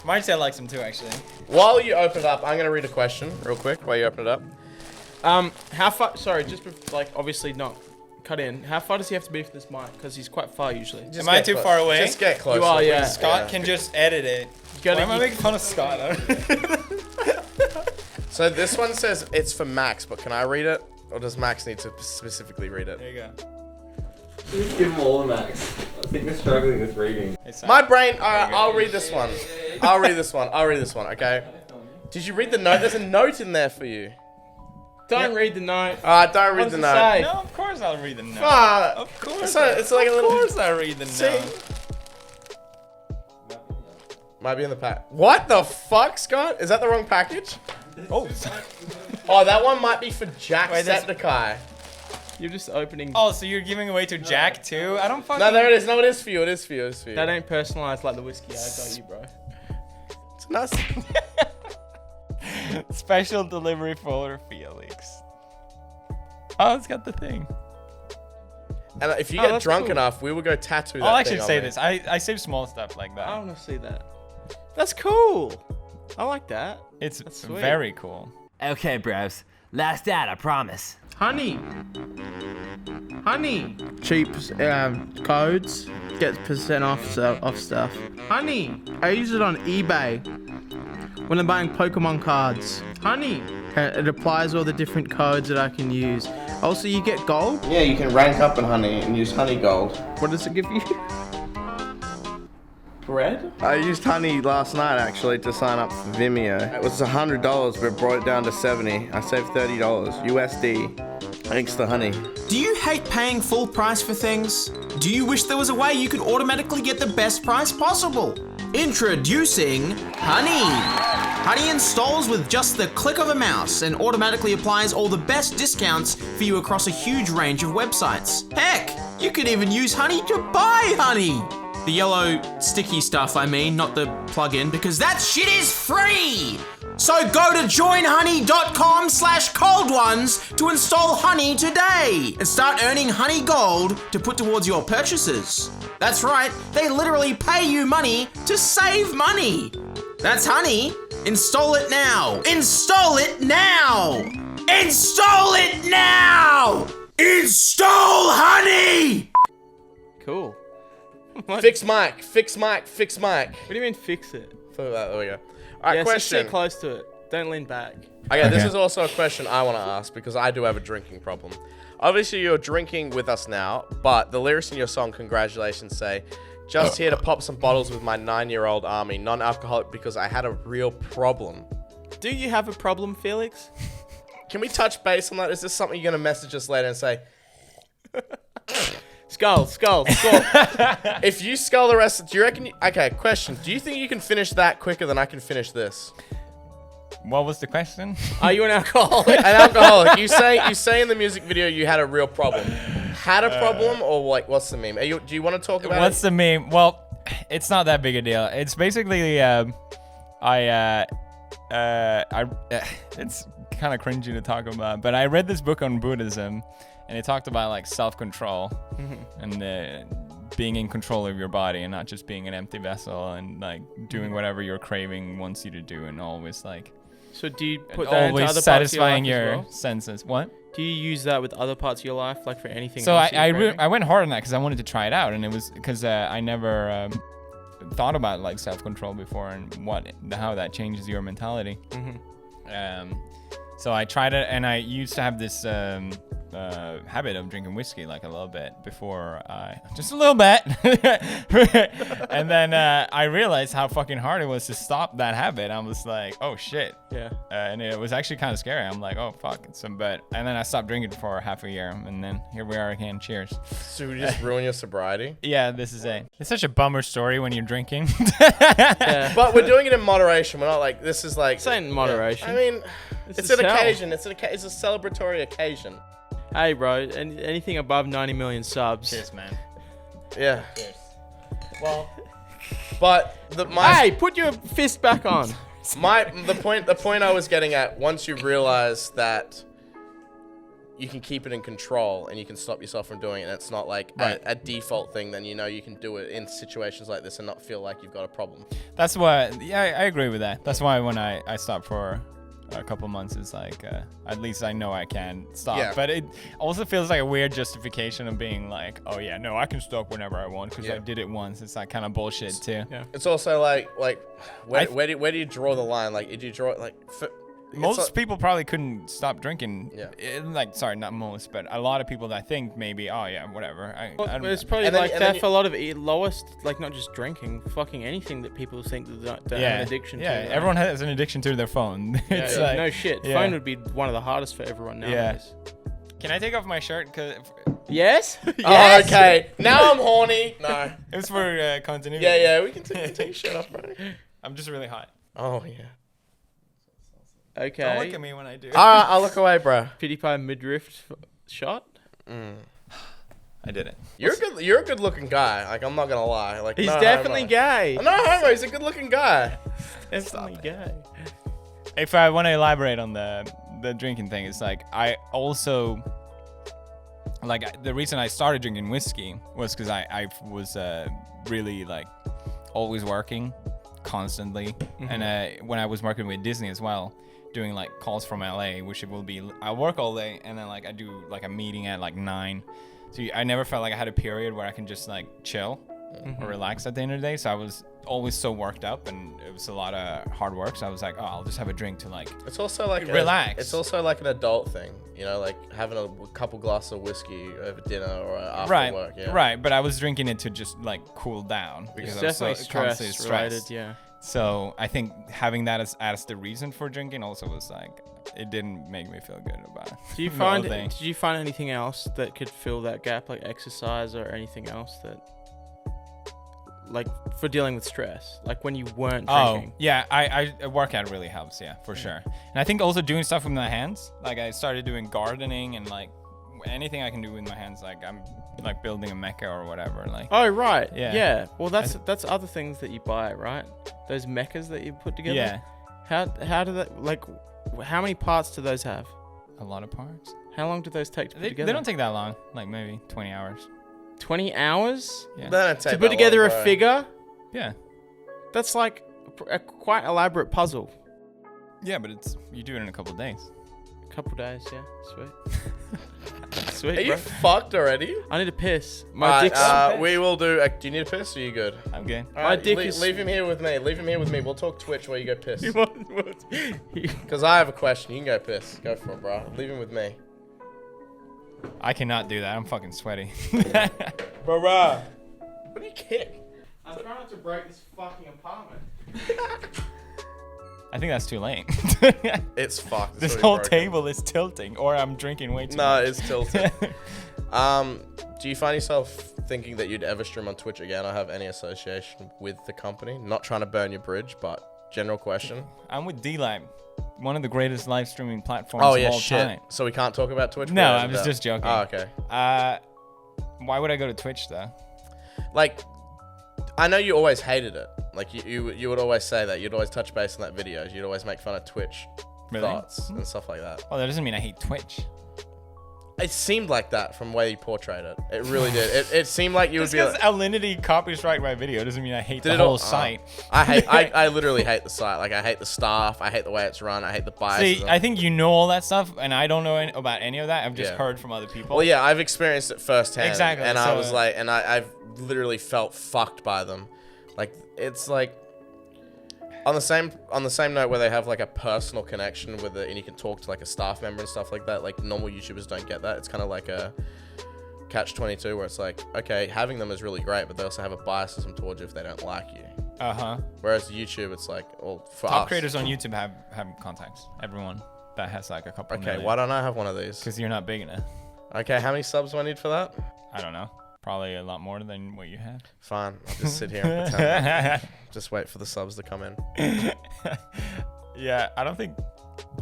Marcel likes them too, actually.
While you open it up, I'm gonna read a question real quick while you open it up.
How far? Sorry, just like obviously not cut in. How far does he have to be for this mic? Because he's quite far usually.
Just
Am I
get
too
close.
far away?
Just get closer.
You are, yeah.
please.
Scott can just edit it.
gotta
Why am I
eat-
making fun of Scott?
So this one says it's for Max, but can I read it? Or does Max need to specifically read it?
There you go.
Just give them all to Max. I think they're struggling with reading.
Hey, Sam.
My brain, alright, I'll read this one. I'll read this one, okay? Did you read the note? There's a note in there for you.
Don't read the note.
Alright, don't read
What
the
does it
note.
say?
No, of course I'll read the note.
Ah,
Of course.
it's like a little.
Of course I'll read the
See?
note.
Might be in the pack. What the fuck, Scott? Is that the wrong package?
Oh,
Oh, that one might be for Jack
Wait, that's-
Septicai.
You're just opening.
oh, so you're giving away to Jack too? I don't fucking.
No, there it is. No, it is for you. It is for you. It is for you.
That ain't personalized like the whiskey I got you, bro.
It's nuts.
Special delivery for Felix. Oh, it's got the thing.
And if you
Oh,
get
that's
drunk
cool.
enough, we will go tattoo that
I'll
thing
actually
on
say
me.
this. I save small stuff like that.
I want to see that. That's cool. I like that.
It's
sweet.
very cool.
Okay, bros. Last ad, I promise.
Honey. Cheap codes. Get % off stuff. Honey. I use it on eBay when I'm buying Pokemon cards. Honey. It applies all the different codes that I can use. Also, you get gold.
Yeah, you can rank up in Honey and use Honey Gold.
What does it give you? Bread?
I used Honey last night actually to sign up for Vimeo. It was $100, but brought it down to 70. I saved $30 USD. Thanks to Honey.
Do you hate paying full price for things? Do you wish there was a way you could automatically get the best price possible? Introducing Honey. Honey installs with just the click of a mouse and automatically applies all the best discounts for you across a huge range of websites. Heck, you could even use Honey to buy honey. The yellow sticky stuff, I mean, not the plugin, because that shit is free! So go to joinhoney.com/coldones to install Honey today and start earning Honey Gold to put towards your purchases. That's right, they literally pay you money to save money. That's Honey. Install it now. Install it now. Install it now. Install Honey.
Cool.
Fix mic, fix mic, fix mic.
What do you mean fix it?
There we go. Alright,
Yeah, so
question.
sit close to it. Don't lean back.
Okay, this
Okay.
is also a question I want to ask because I do have a drinking problem. Obviously, you're drinking with us now, but the lyrics in your song, Congratulations, say, just here to pop some bottles with my 9-year-old army, non-alcoholic because I had a real problem.
Do you have a problem, Felix?
Can we touch base on that? Is this something you're going to message us later and say,
Skull.
if you skull the rest, do you reckon... Okay, question. Do you think you can finish that quicker than I can finish this?
What was the question?
Are you an alcoholic?
An alcoholic. You say in the music video you had a real problem. Had a problem or like what's the meme? Do you want to talk about
What's
it?
the meme? Well, it's not that big a deal. It's basically it's kind of cringy to talk about, but I read this book on Buddhism, and it talked about like self-control and being in control of your body and not just being an empty vessel and like doing whatever your craving wants you to do and always like
So do you put that into
always
other
satisfying
parts of your
your
life as well?
senses. What?
Do you use that with other parts of your life, like for anything?
So
else that you're craving?
I went hard on that because I wanted to try it out, and it was because I never thought about like self-control before and how that changes your mentality. So I tried it, and I used to have this habit of drinking whiskey like a little bit before just a little bit, and then I realized how fucking hard it was to stop that habit. I was like, oh shit.
Yeah.
And it was actually kind of scary. I'm like, oh fuck. And then I stopped drinking for half a year, and then here we are again. Cheers.
So we just ruin your sobriety?
Yeah, it's such a bummer story when you're drinking.
Yeah.
But we're doing it in moderation. We're not like, this is like...
It's in moderation.
I mean,
This
it's
is
an
hell.
occasion. It's a celebratory occasion.
Hey, bro. Anything above 90 million subs.
Cheers, man.
Yeah.
Cheers.
Well, but
Hey, put your fist back on.
the point I was getting at, once you realize that you can keep it in control and you can stop yourself from doing it, and it's not like a default thing, then you know you can do it in situations like this and not feel like you've got a problem.
That's why, I agree with that. That's why when I stopped for a couple months, it's like, at least I know I can stop.
Yeah.
But it also feels like a weird justification of being like, oh yeah, no, I can stop whenever I want because I did it once. It's like kind of bullshit too.
Yeah.
It's also like where do you draw the line? Like, do you draw it like...
Most people probably couldn't stop drinking.
Yeah.
Sorry, not most, but a lot of people that think maybe, oh yeah, whatever. I don't
It's
know.
probably
And then-
like
and
that
then
for a lot of lowest, like not just drinking, fucking anything that people think that don't have an addiction to.
Yeah,
right?
everyone has an addiction to their phone. It's
Yeah,
like,
no shit.
yeah.
Phone would be one of the hardest for everyone nowadays.
Can I take off my shirt? Cause
Yes?
Oh,
Yes?
okay. Now I'm horny. No.
it was for continuity.
Yeah. We can take your shirt off, bro.
I'm just really hot.
Oh yeah.
Okay.
Don't look at me when I do.
All right, I'll look away, bro.
PewDiePie midriff shot?
I did it.
You're a good looking guy. Like, I'm not gonna lie. Like,
He's
no
definitely
homo.
gay.
No homo. He's a good looking guy.
Definitely gay.
If I want to elaborate on the drinking thing, it's like I also like the reason I started drinking whiskey was because I was really like always working constantly, and when I was working with Disney as well, doing like calls from LA, which it will be I work all day and then like I do like a meeting at like 9, so I never felt like I had a period where I can just like chill or relax at the end of the day. So I was always so worked up, and it was a lot of hard work. So I was like, oh, I'll just have a drink to like
It's also like
relax.
It's also like an adult thing, you know, like having a couple glasses of whiskey over dinner or after
right,
work. Yeah.
right. But I was drinking it to just like cool down
It's
because I was so
definitely
constantly
stress related,
stressed.
yeah.
So I think having that as the reason for drinking also was like it didn't make me feel good about it.
Do you
the
find
whole thing.
did you find anything else that could fill that gap, like exercise or anything else that, like, for dealing with stress, like when you weren't drinking?
Oh, yeah, I workout really helps, yeah, for sure. And I think also doing stuff with my hands, like I started doing gardening and like anything I can do with my hands, like I'm like building a mecha or whatever, like.
Oh right,
Yeah.
yeah. Well, that's other things that you buy, right? Those mechas that you put together.
Yeah,
How do that, like, how many parts do those have?
a lot of parts.
How long do those take to put
They
together?
don't take that long, like maybe 20 hours.
20 hours
Yeah,
They don't take
to
that
put together
long,
a
bro.
figure.
yeah,
That's like a quite elaborate puzzle.
yeah, but you do it in a couple of days.
A couple days, yeah, sweet. week,
Are you
bro.
fucked already?
I need to piss. My
Alright,
dick's...
we will do. Do you need a piss? Or are you good?
I'm good.
My dick is...
Leave him here with me. Leave him here with me. We'll talk Twitch while you go piss.
What?
Because I have a question. You can go piss. Go for it, bro. Leave him with me.
I cannot do that. I'm fucking sweaty.
Bro, what do you kick?
I'm trying not to break this fucking apartment.
I think that's too late.
It's fucked. It's
This
already
whole
broken.
table is tilting, or I'm drinking way too
No,
much.
it's tilted. Do you find yourself thinking that you'd ever stream on Twitch again or have any association with the company? Not trying to burn your bridge, but general question.
I'm with D-Lab, one of the greatest live streaming platforms
Oh
of
yeah,
all
shit.
time.
So we can't talk about Twitch?
No,
What is
I
it
was
about?
just joking.
Oh, okay.
Why would I go to Twitch though?
Like, I know you always hated it. Like you would always say that. You'd always touch base on that videos. You'd always make fun of Twitch
Really?
thoughts and stuff like that.
Well, that doesn't mean I hate Twitch.
It seemed like that from the way you portrayed it. It really did. It seemed like you would
Just
be
because
like,
Alinity copyright my video doesn't mean I hate
Did
the
it all-
whole
oh.
site.
I literally hate the site. Like I hate the staff. I hate the way it's run. I hate the bias.
See, I think you know all that stuff, and I don't know about any of that. I've just
Yeah.
heard from other people.
Well, yeah, I've experienced it firsthand.
Exactly,
And I
so-
was like, and I've literally felt fucked by them. Like it's like on the same note where they have like a personal connection with it, and you can talk to like a staff member and stuff like that. Like normal YouTubers don't get that. It's kind of like a catch-22 where it's like, okay, having them is really great, but they also have a biasism towards you if they don't like you. Whereas YouTube, it's like, well, for
Top
us.
creators on YouTube have contacts. Everyone that has like a couple.
Okay, why don't I have one of these?
Because you're not big enough.
Okay, how many subs do I need for that?
I don't know. Probably a lot more than what you have.
Fine, I'll just sit here and pretend. Just wait for the subs to come in.
Yeah, I don't think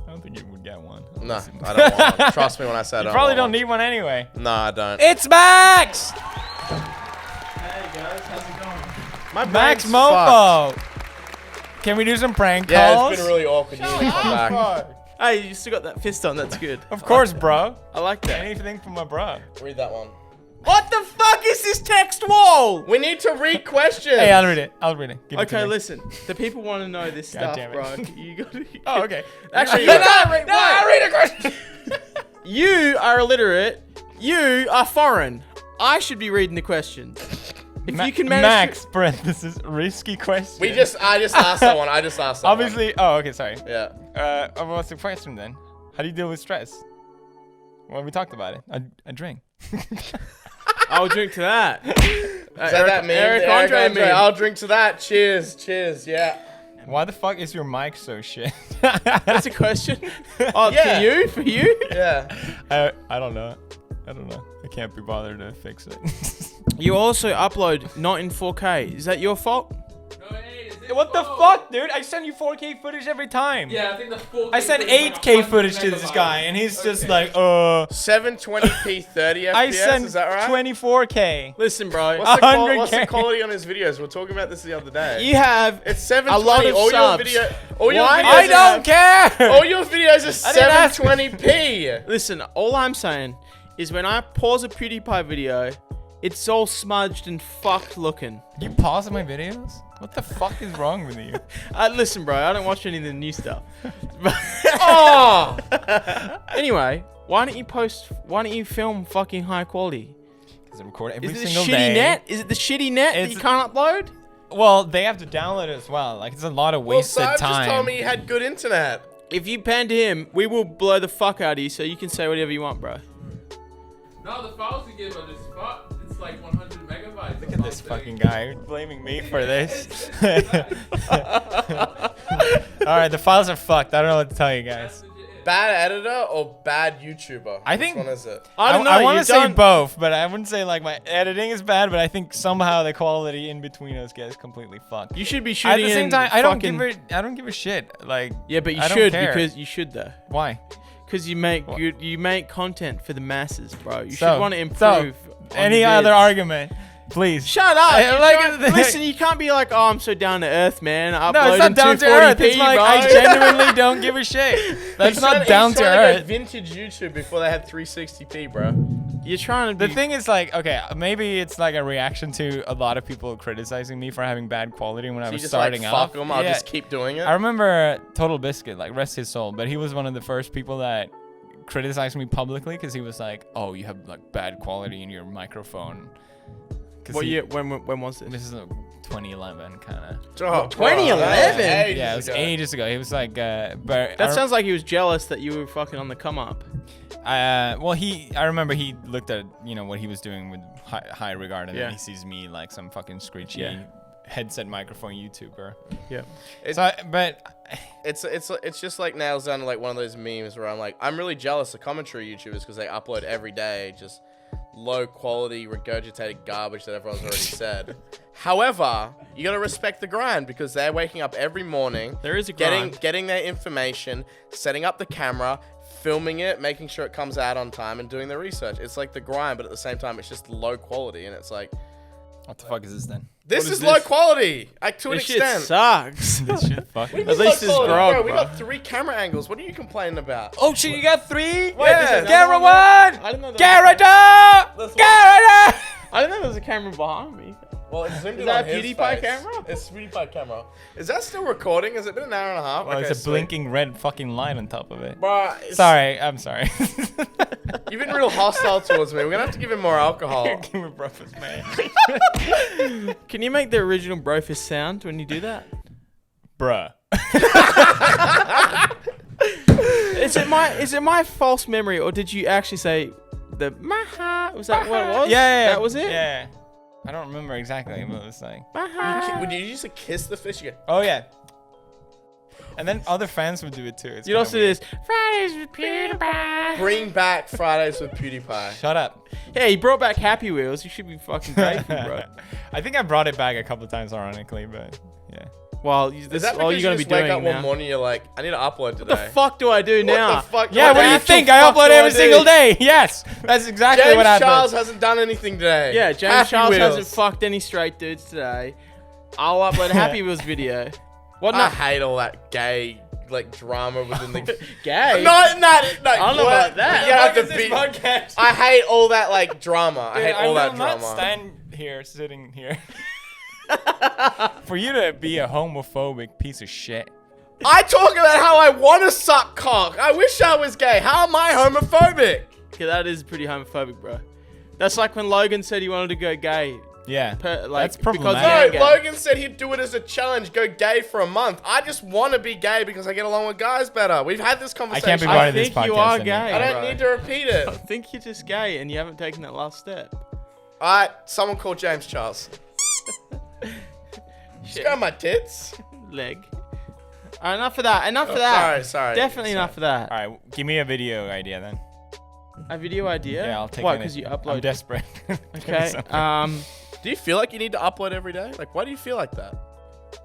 you would get one.
No, I don't want one. Trust me when I said
You
I
probably
want
don't
one.
need one anyway.
No, I don't.
It's Max!
Hey guys, how's it going?
My
Max
brain's
Mofo! Can we do some prank
fucked. Yeah,
calls?
it's been really awkward. You need to come back.
Hey, you still got that fist on. That's good.
Of course, bro.
I like that.
Anything from my bro.
Read that one.
What the fuck is this text wall?
We need to read questions.
Hey, I'll read it. Give it to
Okay,
me.
listen. The people want to know this
God
stuff,
damn it.
bro. You got to.
Oh, okay.
Actually,
No,
wait.
I read a question.
You are illiterate. You are foreign. I should be reading the questions. If you can manage
Max, parenthesis, risky question.
I just asked that one. I just asked that
Obviously, oh, okay, sorry.
one. Yeah.
What's the question then? How do you deal with stress? Well, we talked about it. I drink.
I'll drink to that.
Is that meme?
Eric
The
Andre meme.
I'll drink to that. Cheers. Cheers. Yeah.
Why the fuck is your mic so shit?
That's a question. Oh,
Yeah.
for you? For you?
Yeah.
I don't know. I can't be bothered to fix it.
You also upload not in 4K. Is that your fault?
What the fuck, dude? I send you 4K footage every time.
Yeah, I think the 4K
I sent
footage is like
8K
100
footage to this
megabytes.
guy, and he's just like,
720p 30 FPS.
I sent
Is that right?
24K.
Listen, bro.
What's the
100K.
quality on his videos? We were talking about this the other day.
You have
It's
a
720.
lot of
all
subs.
Your all your
Why?
videos
I don't care.
All your videos are
I didn't ask.
720p.
Listen, all I'm saying is when I pause a PewDiePie video, it's all smudged and fucked looking.
You pause my videos? What the fuck is wrong with you?
Listen, bro, I don't watch any of the new stuff.
Oh!
Anyway, why don't you film fucking high quality?
Because I record every
Is it the
single
shitty
day.
net? Is it the shitty net that
It's-
you can't upload?
Well, they have to download it as well. Like, it's a lot of
Well,
wasted
Saab
time.
just told me he had good internet.
If you pan to him, we will blow the fuck out of you so you can say whatever you want, bro.
No, the files you give are just fucked. It's like 100 megabytes.
Look at this fucking guy blaming me for this. Alright, the files are fucked. I don't know what to tell you guys.
Bad editor or bad YouTuber?
I think-
Which one is it?
I don't know.
I want to
you've
say
done-
both, but I wouldn't say like my editing is bad, but I think somehow the quality in between us gets completely fucked.
You should be
At
shooting
the same
in
time, I don't
fucking-
give a shit. Like,
Yeah, but you
I don't
should
care.
because you should though.
Why?
Because you make you make content for the masses, bro. You
So-
should want to
so,
improve. on
Any
your
other
vids.
argument, please.
Shut up!
I-
You
like-
don't- listen, you can't be like, oh, I'm so down to earth, man.
No, it's not down to earth. It's like I genuinely don't give a shit. That's not down to earth.
Vintage YouTube before they had 360p, bro.
You're trying to
The
be.
thing is, like, okay, maybe it's like a reaction to a lot of people criticizing me for having bad quality when I
So you
was
just
starting
like,
off.
fuck them, I'll
Yeah.
just keep doing it.
I remember Total Biscuit, like, rest his soul, but he was one of the first people that criticized me publicly because he was like, "Oh, you have like bad quality in your microphone."
What year? When was this?
This is 2011 kind of.
Oh,
2011?
Yeah, it was ages ago. He was like, but
That sounds like he was jealous that you were fucking on the come up.
well, I remember he looked at what he was doing with high regard, and then he sees me like some fucking screechy headset microphone YouTuber.
Yeah.
It's just like nails down to like one of those memes where I'm like, I'm really jealous of commentary YouTubers because they upload every day just low quality regurgitated garbage that everyone's already said. However, you gotta respect the grind because they're waking up every morning.
There is a grind.
Getting their information, setting up the camera, filming it, making sure it comes out on time, and doing the research. It's like the grind, but at the same time, it's just low quality, and it's like,
what the fuck is this then?
This is low quality, like to an
This shit
extent.
sucks.
This shit fucking.
At least it's grog,
bro. We
bro.
got 3 camera angles. What are you complaining about?
Oh shit! You got 3.
Yeah.
Camera 1.
I didn't know
Camera 2.
I didn't know there was a camera behind me.
Well, it's zoomed
Is
in
that
on
a
his
PewDiePie
face.
camera?
It's PewDiePie camera. Is that still recording? Has it been an hour and a half?
Well,
Okay,
it's a
sweet.
blinking red fucking light on top of it.
Bro,
Sorry, I'm sorry.
You've been real hostile towards me. We're gonna have to give him more alcohol.
Give me breakfast, man.
Can you make the original Brofist sound when you do that?
Bruh.
Is it my false memory, or did you actually say the maha? Was that what it was?
Yeah.
That was it?
Yeah. I don't remember exactly, but it was like.
Would you used to kiss the fish? You go,
Oh yeah. And then other fans would do it too. It's
You'd
kinda
also do
weird.
this. Fridays with PewDiePie.
bring back Fridays with PewDiePie.
Shut up.
Yeah, he brought back Happy Wheels. You should be fucking grateful, bro.
I think I brought it back a couple of times, ironically, but yeah.
Well,
Is
this
that
is all
because
you're
you
gonna be
just wake
doing
up one
now.
morning, you're like, I need to upload today?
What the fuck do I do now?
What the fuck?
Yeah, what do you
actual
think? I
fuck do
upload
I
every
do?
single day. Yes, that's exactly
James
what happens.
Charles hasn't done anything today.
Yeah, James
Happy
Charles
Wheels.
hasn't fucked any straight dudes today. I'll upload a Happy Wheels video. What
I
not
hate all that gay like drama within the.
gay?
No.
I don't know about that.
You have
What
to
is this
be.
podcast?
I hate all that like drama. I hate all that
I'm not
drama.
stand here, sitting here. For you to be a homophobic piece of shit.
I talk about how I want to suck cock. I wish I was gay. How am I homophobic?
Okay, that is pretty homophobic, bro. That's like when Logan said he wanted to go gay.
Yeah,
Like,
that's
because
problematic.
Yeah,
No,
gay.
Logan said he'd do it as a challenge, go gay for a month. I just want to be gay because I get along with guys better. We've had this conversation.
can't be part
I
of this
think you
podcast
are
anymore.
gay.
I don't
bro.
need to repeat it.
I think you're just gay and you haven't taken that last step.
Alright, someone call James Charles. Just grab my tits.
Leg. Alright, enough of that. Enough of that.
Sorry.
Definitely enough of that.
All right, give me a video idea then.
A video idea?
Yeah, I'll take
Why?
it.
Because you
I'm
upload.
desperate. Give me
Okay.
something.
Do you feel like you need to upload every day? Like, why do you feel like that?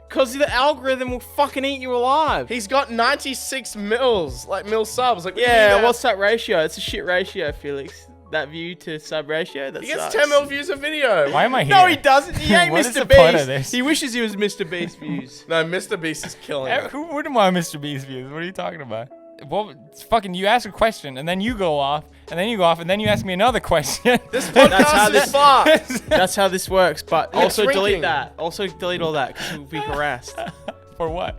Because the algorithm will fucking eat you alive.
He's got 96 mil subs. Like,
Yeah, what's that ratio? It's a shit ratio, Felix. That view to sub ratio. That
He gets
sucks.
10 mil views a video.
Why am I here?
No, he doesn't. He ain't
What is
Mr.
the
Beast.
point of this?
He wishes he was Mr. Beast views.
No, Mr. Beast is killing it.
Who wouldn't want Mr. Beast views? What are you talking about? Well, it's fucking, you ask a question and then you go off and then you go off and then you ask me another question.
This
That's how
podcast
this-
is fucked.
That's how this works. But
You're
also delete
drinking.
that. Also delete all that because we'll be harassed.
For what?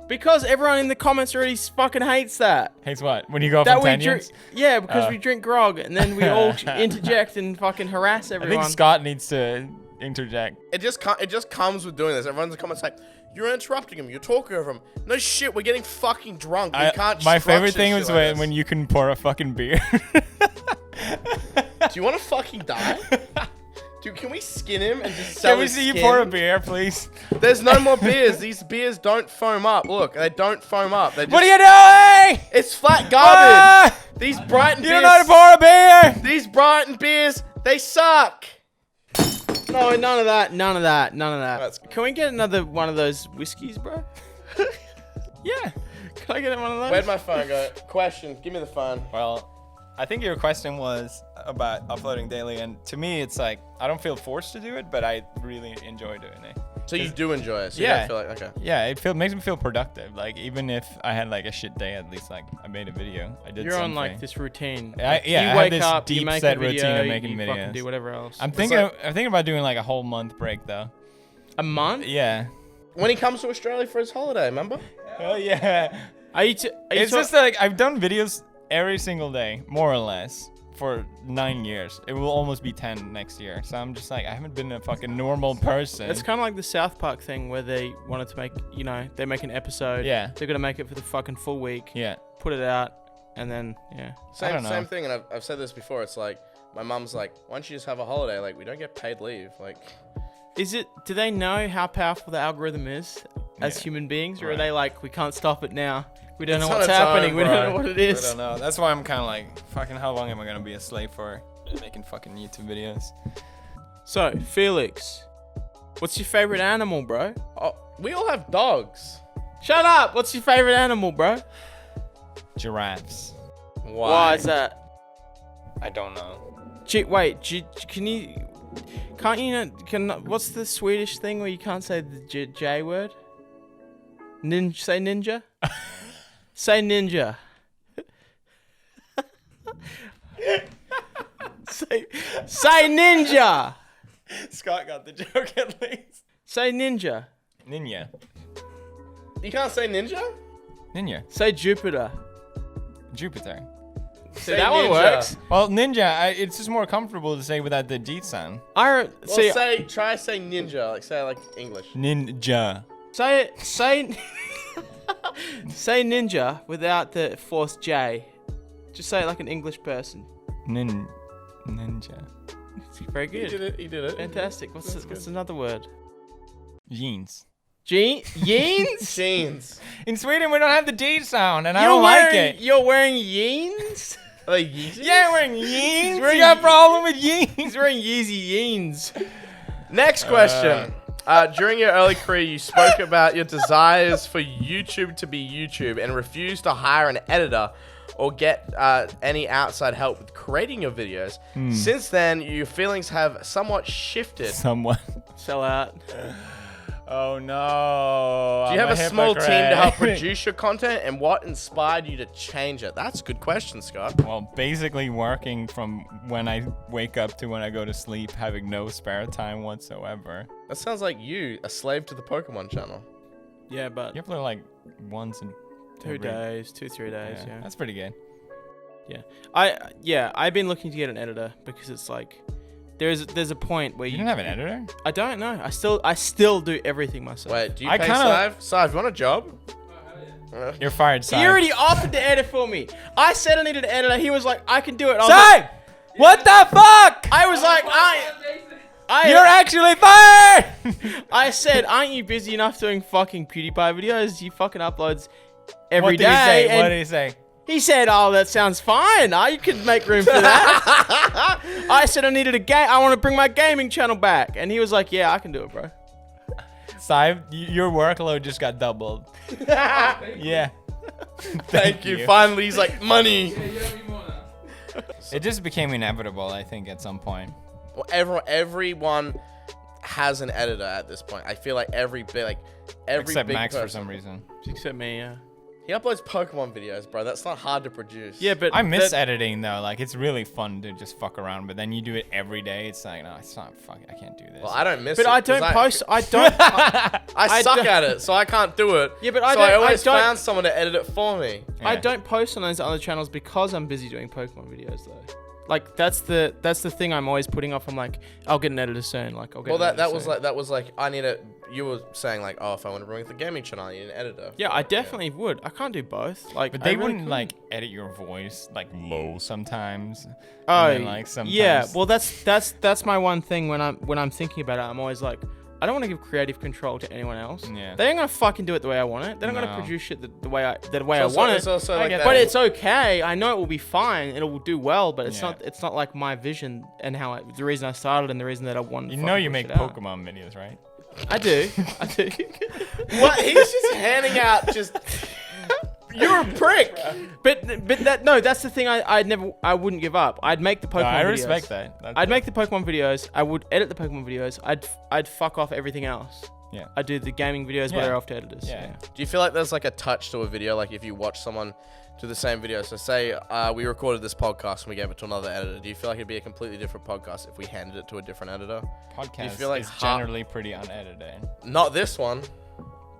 Because everyone in the comments already fucking hates that.
Hates what? When you go off
That
on
we drink.
tangents?
Yeah, because
Uh.
we drink grog and then we all interject and fucking harass
I
everyone.
think Scott needs to interject.
It just comes with doing this. Everyone's in the comments like, you're interrupting him. You're talking over him. No shit, we're getting fucking drunk. We can't
My favorite
structure
thing
shit
was
like
when
this.
you couldn't pour a fucking beer.
Do you want to fucking die? Dude, can we skin him and just sell
Can we
his
see you
skin?
pour a beer, please?
There's no more beers. These beers don't foam up. Look, they don't foam up. They just,
What are you doing?
It's flat garbage.
Ah!
These Brighton
You
beers.
don't know how to pour a beer.
These Brighton beers, they suck.
No, none of that. None of that. None of that.
That's-
Can we get another one of those whiskeys, bro?
Yeah.
Can I get one of those?
Where'd my phone go? Question. Give me the phone.
Well, I think your question was about uploading daily, and to me, it's like I don't feel forced to do it, but I really enjoy doing it.
So you do enjoy it. So
Yeah.
You don't feel like, okay.
Yeah, makes me feel productive. Like even if I had like a shit day, at least like I made a video. I did.
You're
something.
on like this routine.
I
Like,
have
you wake
this
up, you
deep
make
set
a video,
routine of making
you fucking
videos.
do whatever else.
I'm
like-
thinking about doing like a whole month break though.
A month?
Yeah.
When he comes to Australia for his holiday, remember?
Oh yeah.
Are you
It's just like I've done videos every single day, more or less, for 9 years. It will almost be 10 next year. So I'm just like, I haven't been a fucking normal person.
It's kind of like the South Park thing where they wanted to make, they make an episode.
Yeah.
They're going to make it for the fucking full week.
Yeah.
Put it out, and then, yeah.
I don't
Same
know.
thing, and I've said this before. It's like, my mom's like, why don't you just have a holiday? Like, we don't get paid leave. Like,
Do they know how powerful the algorithm is as human beings? Or are they like, we can't stop it now? We don't know
It's on
what's
its
happening.
own,
We don't
bro.
know what it
I
is.
don't know. That's why I'm kind of like, fucking how long am I going to be a slave for making fucking YouTube videos?
So, Felix, what's your favorite animal, bro?
oh, we all have dogs.
Shut up! What's your favorite animal, bro?
Giraffes.
Why is that?
I don't know.
What's the Swedish thing where you can't say the J word? Say ninja? Say ninja. say ninja!
Scott got the joke at least.
Say ninja.
Ninja.
You can't say ninja?
Ninja.
Say Jupiter.
Jupiter.
So that one works.
Well, ninja, it's just more comfortable to say without the G sound.
Well, try say ninja. Like, say like English.
Ninja.
say say ninja without the forced J. Just say it like an English person.
Ninja.
It's very good.
He did it.
Fantastic. What's another word?
Jeans.
Yeans?
Jeans.
In Sweden, we don't have the D sound, and I don't like it.
You're wearing yeans?
Like Yeezys?
Yeah, wearing jeans.
wearing
You got a problem with
He's
jeans?
wearing Yeezy yeans.
Next question. During your early career, you spoke about your desires for YouTube to be YouTube and refused to hire an editor or get any outside help with creating your videos. Since then, your feelings have somewhat shifted.
Someone.
Sell out.
Oh no.
Do you have a small team to help produce your content, and what inspired you to change it? That's a good question, Scott.
Well, basically working from when I wake up to when I go to sleep, having no spare time whatsoever.
That sounds like you, a slave to the Pokemon channel.
Yeah, but
You upload like once in
2 days, 2-3 days, yeah.
That's pretty good.
I've been looking to get an editor because it's like there's a point where
You don't have an editor?
I don't know. I still do everything myself.
Wait, do you
I
pay
kinda-
Sive? Sive, you want a job?
You're fired,
He
Sai.
already offered to edit for me. I said I needed an editor. He was like, I can do it. I was
Sai!
like,
What the fuck?
I was like,
You're actually fired!
I said, aren't you busy enough doing fucking PewDiePie videos? You fucking uploads every
What
day.
did he say?
And
What did he say?
he said, oh, that sounds fine. You could make room for that. I said I needed a game. I want to bring my gaming channel back. And he was like, yeah, I can do it, bro.
Sai, your workload just got doubled. Yeah.
Thank you. Finally, he's like, money.
It just became inevitable, I think, at some point.
Well, everyone has an editor at this point. I feel like every
Except
big
Max for
person.
some reason.
Except me, yeah.
He uploads Pokemon videos, bro. That's not hard to produce.
Yeah, but
I miss editing though. Like it's really fun to just fuck around, but then you do it every day. It's like, no, it's not fuck. I can't do this.
Well, I don't miss
But
it.
I don't
'cause
post. I don't.
I suck
don't-
at it, so I can't do it.
Yeah, but
so
I
I
don't- I
always
don't-
found someone to edit it for me.
I
Yeah.
don't post on those other channels because I'm busy doing Pokemon videos though. Like that's the thing I'm always putting off. I'm like, I'll get an editor soon. Like I'll get.
Well,
an
that
editor
was
soon.
like I need a. You were saying like, oh, if I want to bring the gaming channel, I need an editor.
Yeah, I definitely would. I can't do both. Like,
But
I
they
really
wouldn't
couldn't.
like edit your voice like low sometimes.
Oh,
and then, like sometimes.
yeah. Well, that's my one thing when I'm thinking about it. I'm always like, I don't want to give creative control to anyone else.
Yeah.
They ain't gonna fucking do it the way I want it. They're not
No.
gonna produce shit the way I
So
want
it's
it.
also like
get
that.
But it's okay. I know it will be fine. It will do well. But it's
Yeah.
not like my vision and the reason I started and the reason that I wanted.
You
to
know
fucking
you
push
make
it out.
Pokemon videos, right?
I do. I do.
What? He's just handing out just. You're a prick.
But that's the thing. I wouldn't give up. I'd make the Pokemon
No, I
videos.
respect that.
I'd make the Pokemon videos. I would edit the Pokemon videos. I'd fuck off everything else.
Yeah.
I'd do the gaming videos, but
Yeah.
they're off to editors.
Yeah.
Do you feel like there's like a touch to a video, like if you watch someone do the same video? So say we recorded this podcast and we gave it to another editor. Do you feel like it'd be a completely different podcast if we handed it to a different editor?
Podcast
feel like
is
hot-
generally pretty unedited.
Not this one.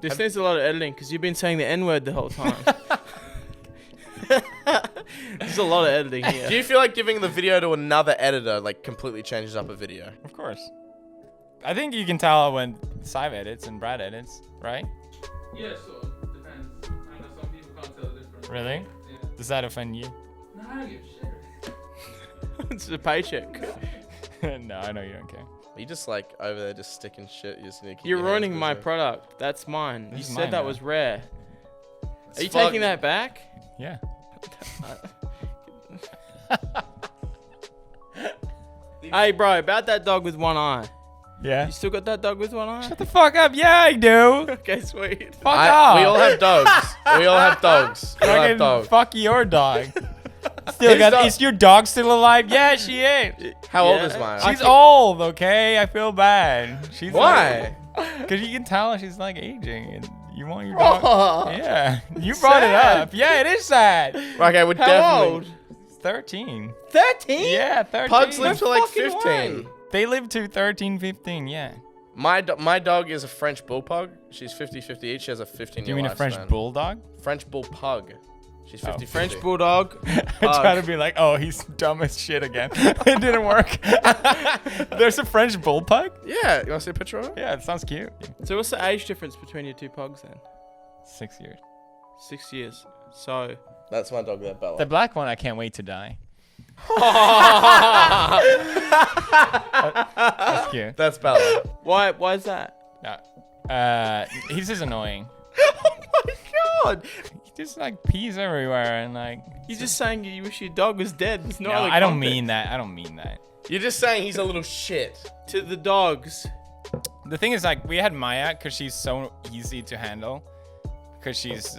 This needs a lot of editing because you've been saying the N-word the whole time. There's a lot of editing here.
Do you feel like giving the video to another editor like completely changes up a video?
Of course. I think you can tell when Sive edits and Brad edits, right?
Yeah, so it depends. I know some people can't tell the difference.
Really?
Yeah.
Does that offend you?
No, I don't give a shit.
It's a paycheck.
No, I know you don't care.
Are you just like over there just sticking shit? You just need to keep
You're
your hands
ruining my
busy?
product. That's mine.
This
You
is
said
mine
that
now.
was rare. Are you
fuck-
taking that back?
Yeah.
Hey, bro, about that dog with one eye.
Yeah.
You still got that dog with one eye?
Shut the fuck up. Yeah, I do.
Okay, sweet.
Fuck off.
We all have dogs. We all have dogs. We all have
Fucking
dogs.
fuck your dog. Still
His
got,
dog-
is your dog still alive? Yeah, she is.
How old
Yeah.
is mine?
She's old, okay? I feel bad. She's
Why?
Because you can tell she's like aging and you want your dog.
Oh.
Yeah. You brought it
Sad.
up. Yeah, it is sad.
Okay, we're
How
definitely.
old?
13.
13?
Yeah, 13.
Pugs live to like
fucking
15.
way.
They live to 13, 15, yeah.
My dog is a French bull pug. She's 50-50 each. She has a 15-year
Do you mean a French
lifespan.
bulldog?
French bull pug. She's 50-50.
French bulldog.
I try to be like, oh, he's dumb as shit again. It didn't work. There's a French bull pug?
Yeah, you want to see a picture of it?
Yeah, it sounds cute.
So what's the age difference between your two pugs then?
6 years.
6 years. So
That's my dog there,
The
Bella.
black one, I can't wait to die. That's cute.
That's Bella.
why is that?
No. He's just annoying.
Oh my god!
He just like pees everywhere and like.
You're just saying you wish your dog was dead. There's no
No,
other
I don't
context.
mean that. I don't mean that.
You're just saying he's a little shit.
To the dogs.
The thing is, like, we had Maya because she's so easy to handle. Because she's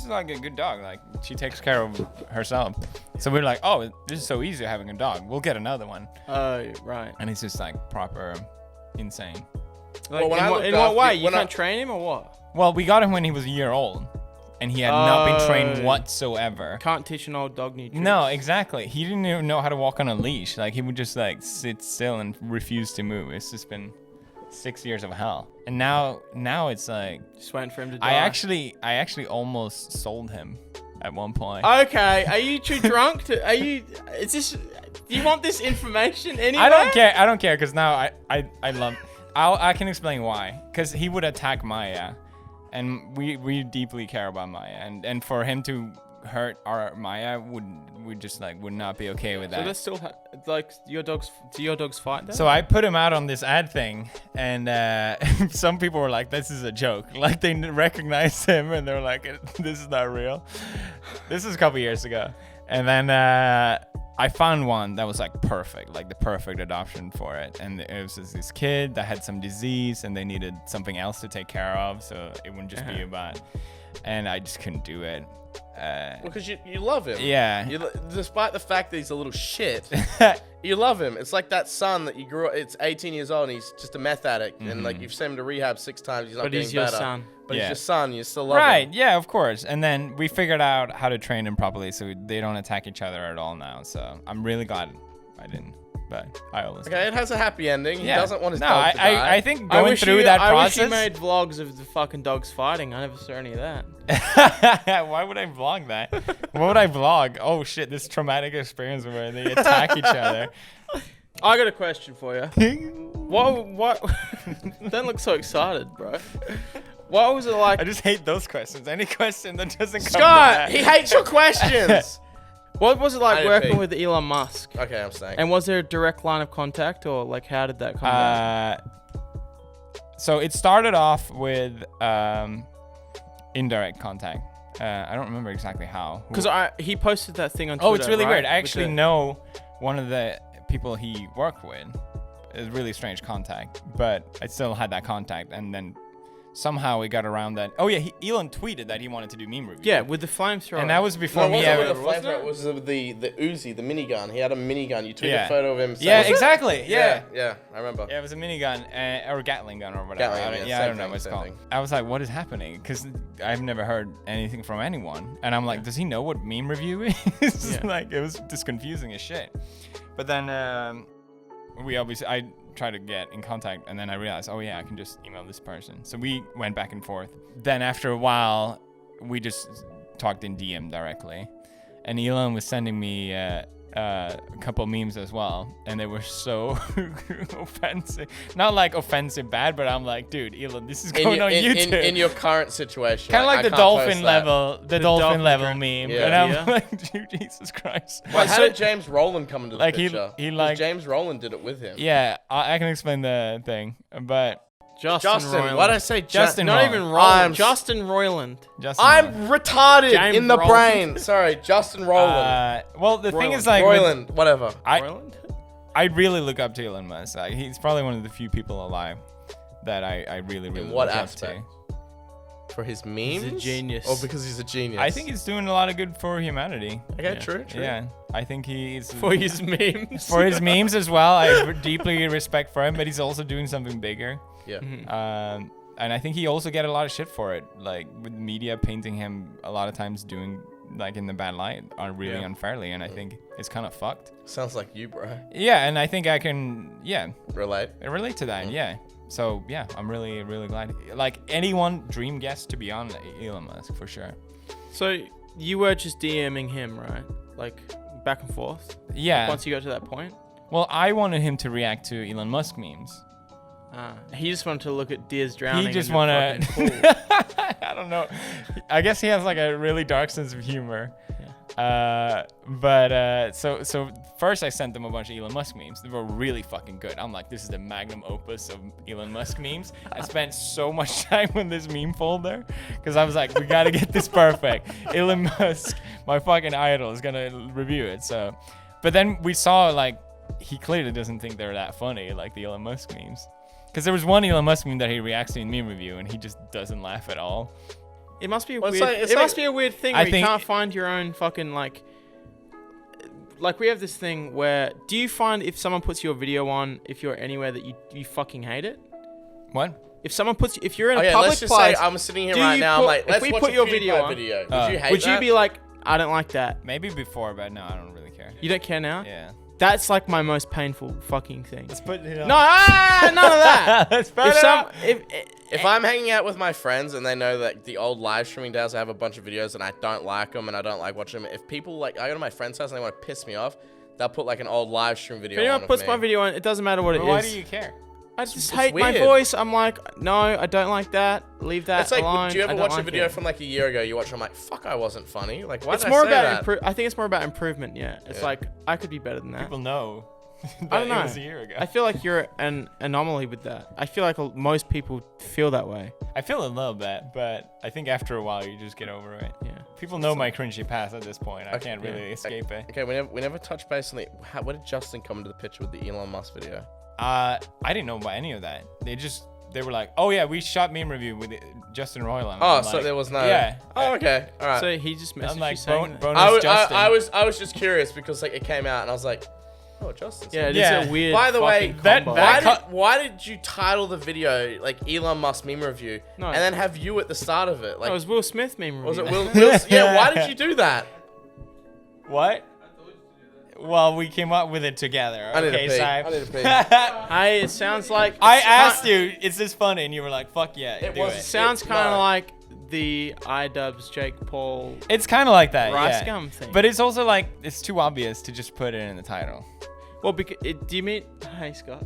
like a good dog. Like, she takes care of herself. So we're like, oh, this is so easy having a dog. We'll get another one.
Oh, right.
And it's just like proper insane.
Like,
Well, when I
in
looked
what
after-
way? You
when I-
can't train him or what?
Well, we got him when he was a year old. And he had not been
Oh.
trained whatsoever.
Can't teach an old dog new tricks.
No, exactly. He didn't even know how to walk on a leash. Like, he would just like sit still and refuse to move. It's just been 6 years of hell. And now it's like
Just waiting for him to die.
I actually almost sold him at one point.
Okay, are you too drunk to? Is this? Do you want this information anyway?
I don't care because now I love. I can explain why. Because he would attack Maya, and we deeply care about Maya, and for him to hurt our Maya would not be okay with
So
that.
that's still like your dogs. Do your dogs fight then?
So I put him out on this ad thing, and some people were like, "This is a joke." Like they recognized him, and they're like, "This is not real." This is a couple years ago, and then I found one that was like perfect, like the perfect adoption for it. And it was just this kid that had some disease, and they needed something else to take care of, so it wouldn't just be about. And I just couldn't do it.
Because you love him.
Yeah.
Despite the fact that he's a little shit, you love him. It's like that son that you grew up. It's 18 years old and he's just a meth addict, and like you've sent him to rehab 6 times. He's not
But
getting
he's your
better.
son.
But
Yeah.
he's your son. You still love
Right,
him.
yeah, of course. And then we figured out how to train them properly so they don't attack each other at all now. So I'm really glad I didn't, but I always
Okay, it has a happy ending. He
Yeah.
doesn't want his
no,
dog to die.
I think going through that
I wish
process.
you made vlogs of the fucking dogs fighting. I never saw any of that.
Why would I vlog that? What would I vlog? Oh shit, this traumatic experience where they attack each other.
I got a question for you. What? Don't look so excited, bro. What was it like?
I just hate those questions. Any question that doesn't come to
Scott,
that.
he hates your questions.
What was it like
I didn't
working
think.
with Elon Musk?
Okay, I'm staying.
And was there a direct line of contact, or like how did that come about?
So it started off with indirect contact. I don't remember exactly how.
Because he posted that thing on Twitter.
Oh, it's really
right?
weird. I
With
actually
the-
know one of the people he worked with. It's really strange contact, but I still had that contact, and then somehow we got around that. Oh yeah, Elon tweeted that he wanted to do meme review.
Yeah, with the flamethrower.
and that was
No,
before
it
me
wasn't
ever.
with the
wasn't
flamethrower.
it?
It was the Uzi, the minigun. He had a minigun. You took
Yeah.
a photo of him.
Yeah,
saying-
exactly. Yeah.
Yeah, I remember.
Yeah, it was a minigun or Gatling gun or whatever.
Gatling,
I don't-
yeah,
I
same
don't know
thing,
what it's
same
called.
thing.
I was like, what is happening? Because I've never heard anything from anyone. And I'm like, does he know what meme review is?
Yeah.
Like, it was just confusing as shit. But then I tried to get in contact, and then I realized, oh yeah, I can just email this person. So we went back and forth. Then after a while, we just talked in DM directly. and Elon was sending me a couple memes as well, and they were so offensive. Not like offensive bad, but I'm like, dude, Elon, this is going on YouTube.
In your current situation.
Kind of like
I
the
can't
dolphin
post
level, the dolphin level meme.
Yeah.
And I'm
Yeah.
like, dude, Jesus Christ.
Well, how did James Rowland come into the
Like,
picture?
he
'Cause
like-
James Rowland did it with him.
Yeah, I can explain the thing, but
Justin
Justin, why did I say
Justin
Not
Roiland.
even
I'm
Roland. Justin Roiland.
Justin
I'm
Roiland.
retarded
James
in the
Rowland.
brain. Sorry, Justin Rowland.
Well, the thing is, like,
Roiland, whatever.
Roland?
I really look up to Elon Musk. Like, he's probably one of the few people alive that I really
what
look
aspect?
up to.
For his memes?
He's a genius.
Or because he's a genius?
I think he's doing a lot of good for humanity.
Okay,
Yeah.
true.
Yeah, I think he's
For his memes.
for his memes as well. I deeply respect for him, but he's also doing something bigger.
Yeah.
And I think he also get a lot of shit for it, like with media painting him a lot of times doing like in the bad light or really
Yeah.
unfairly, and I think it's kind of fucked.
Sounds like you, bro.
Yeah, and I think I can
Relate.
relate to that. Yeah. So yeah, I'm really glad. Like anyone dream guest to be on Elon Musk for sure.
So you were just DMing him, right? Like back and forth.
Yeah.
Once you got to that point.
Well, I wanted him to react to Elon Musk memes.
He just wanted to look at deers drowning.
He just
in the
want
fucking
to.
pool.
I don't know. I guess he has like a really dark sense of humor. So first I sent them a bunch of Elon Musk memes. They were really fucking good. I'm like, this is the magnum opus of Elon Musk memes. I spent so much time on this meme folder because I was like, we gotta get this perfect. Elon Musk, my fucking idol, is gonna review it. So, but then we saw like he clearly doesn't think they're that funny, like the Elon Musk memes. Because there was one Elon Musk meme that he reacts to in meme review, and he just doesn't laugh at all.
It must be a
Well, it's
weird.
like- it's
it
like-
must be a weird thing
I
where you
think-
can't find your own fucking like. Like we have this thing where, do you find if someone puts your video on, if you're anywhere that you fucking hate it?
What?
If someone puts, if you're in a
Okay,
public
let's just
place,
say I'm sitting here
do
right
you
now.
put-
I'm like,
if
let's
we
watch
put
a
your
PewDiePie
video on-
video. Would
Oh.
you hate
would
that?
you be like, I don't like that?
Maybe before, but no, I don't really care.
You don't care now?
Yeah.
That's like my most painful fucking thing.
Let's put it on.
No, none of that.
Let's put
if
it
some,
on.
If I'm hanging out with my friends and they know that the old live streaming days, I have a bunch of videos and I don't like them and I don't like watching them. If people like, I go to my friend's house and they want to piss me off, they'll put like an old live stream video
if anyone
on
puts
of
my
me.
video on, it doesn't matter what it
Why
is.
do you care?
I just
it's
hate my
weird.
voice. I'm like, no, I don't like that. Leave that
It's like,
alone.
do you
I
ever
don't
watch a
like
video
it.
from like a year ago? You watch, I'm like, fuck, I wasn't funny. Like, why
It's
did
more
I say
about
that?
I think it's more about improvement. Yeah, it's
Yeah.
like I could be better than that.
People know.
I don't know.
It was a year ago.
I feel like you're an anomaly with that. I feel like most people feel that way.
I feel a little bit, but I think after a while you just get over it.
Yeah.
People know my cringy past at this point. I can't really
yeah.
escape it.
Okay, we never touched base on the. Where did Justin come into the picture with the Elon Musk video?
I didn't know about any of that. They were like, oh yeah, we shot meme review with Justin Roiland.
Oh,
I'm
so
like,
there was no.
Yeah.
Oh, okay. All right.
So he just messaged
I'm
you
like,
saying that.
bonus Justin.
I was just curious because like it came out and I was like, oh, Justin.
Yeah, it is
Yeah.
a weird.
By the way,
fucking
that-
combo.
why did you title the video like Elon Musk meme review
No.
and then have you at the start of it? Like,
Oh, it was Will Smith meme
was it
review.
Will? Yeah. Why did you do that?
What? Well, we came up with it together.
I need
Okay,
to pee.
Si.
I need to pee.
Hey, it sounds like
I
it's
asked
ki-
you, is this funny? And you were like, fuck yeah, do
It
it.
sounds kind of
no.
like the iDubbbz Jake Paul
It's kind of like that,
rice
yeah.
gum thing.
But it's also like, it's too obvious to just put it in the title.
well, because do you mean? Hey, Scott.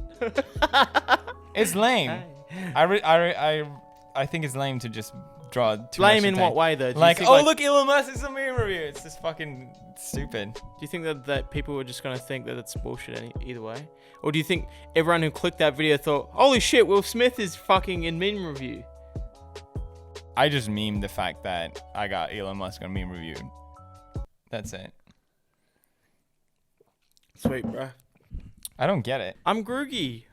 It's lame.
Hey.
I think it's lame to just draw too
Lame
much
in what way though? Do you
Like,
think,
oh look, Elon Musk is a meme review. It's just fucking stupid.
Do you think that people were just gonna think that it's bullshit either way, or do you think everyone who clicked that video thought, "Holy shit, Will Smith is fucking in meme review"?
I just memed the fact that I got Elon Musk on meme review. That's it.
Sweet, bro.
I don't get it.
I'm groogy.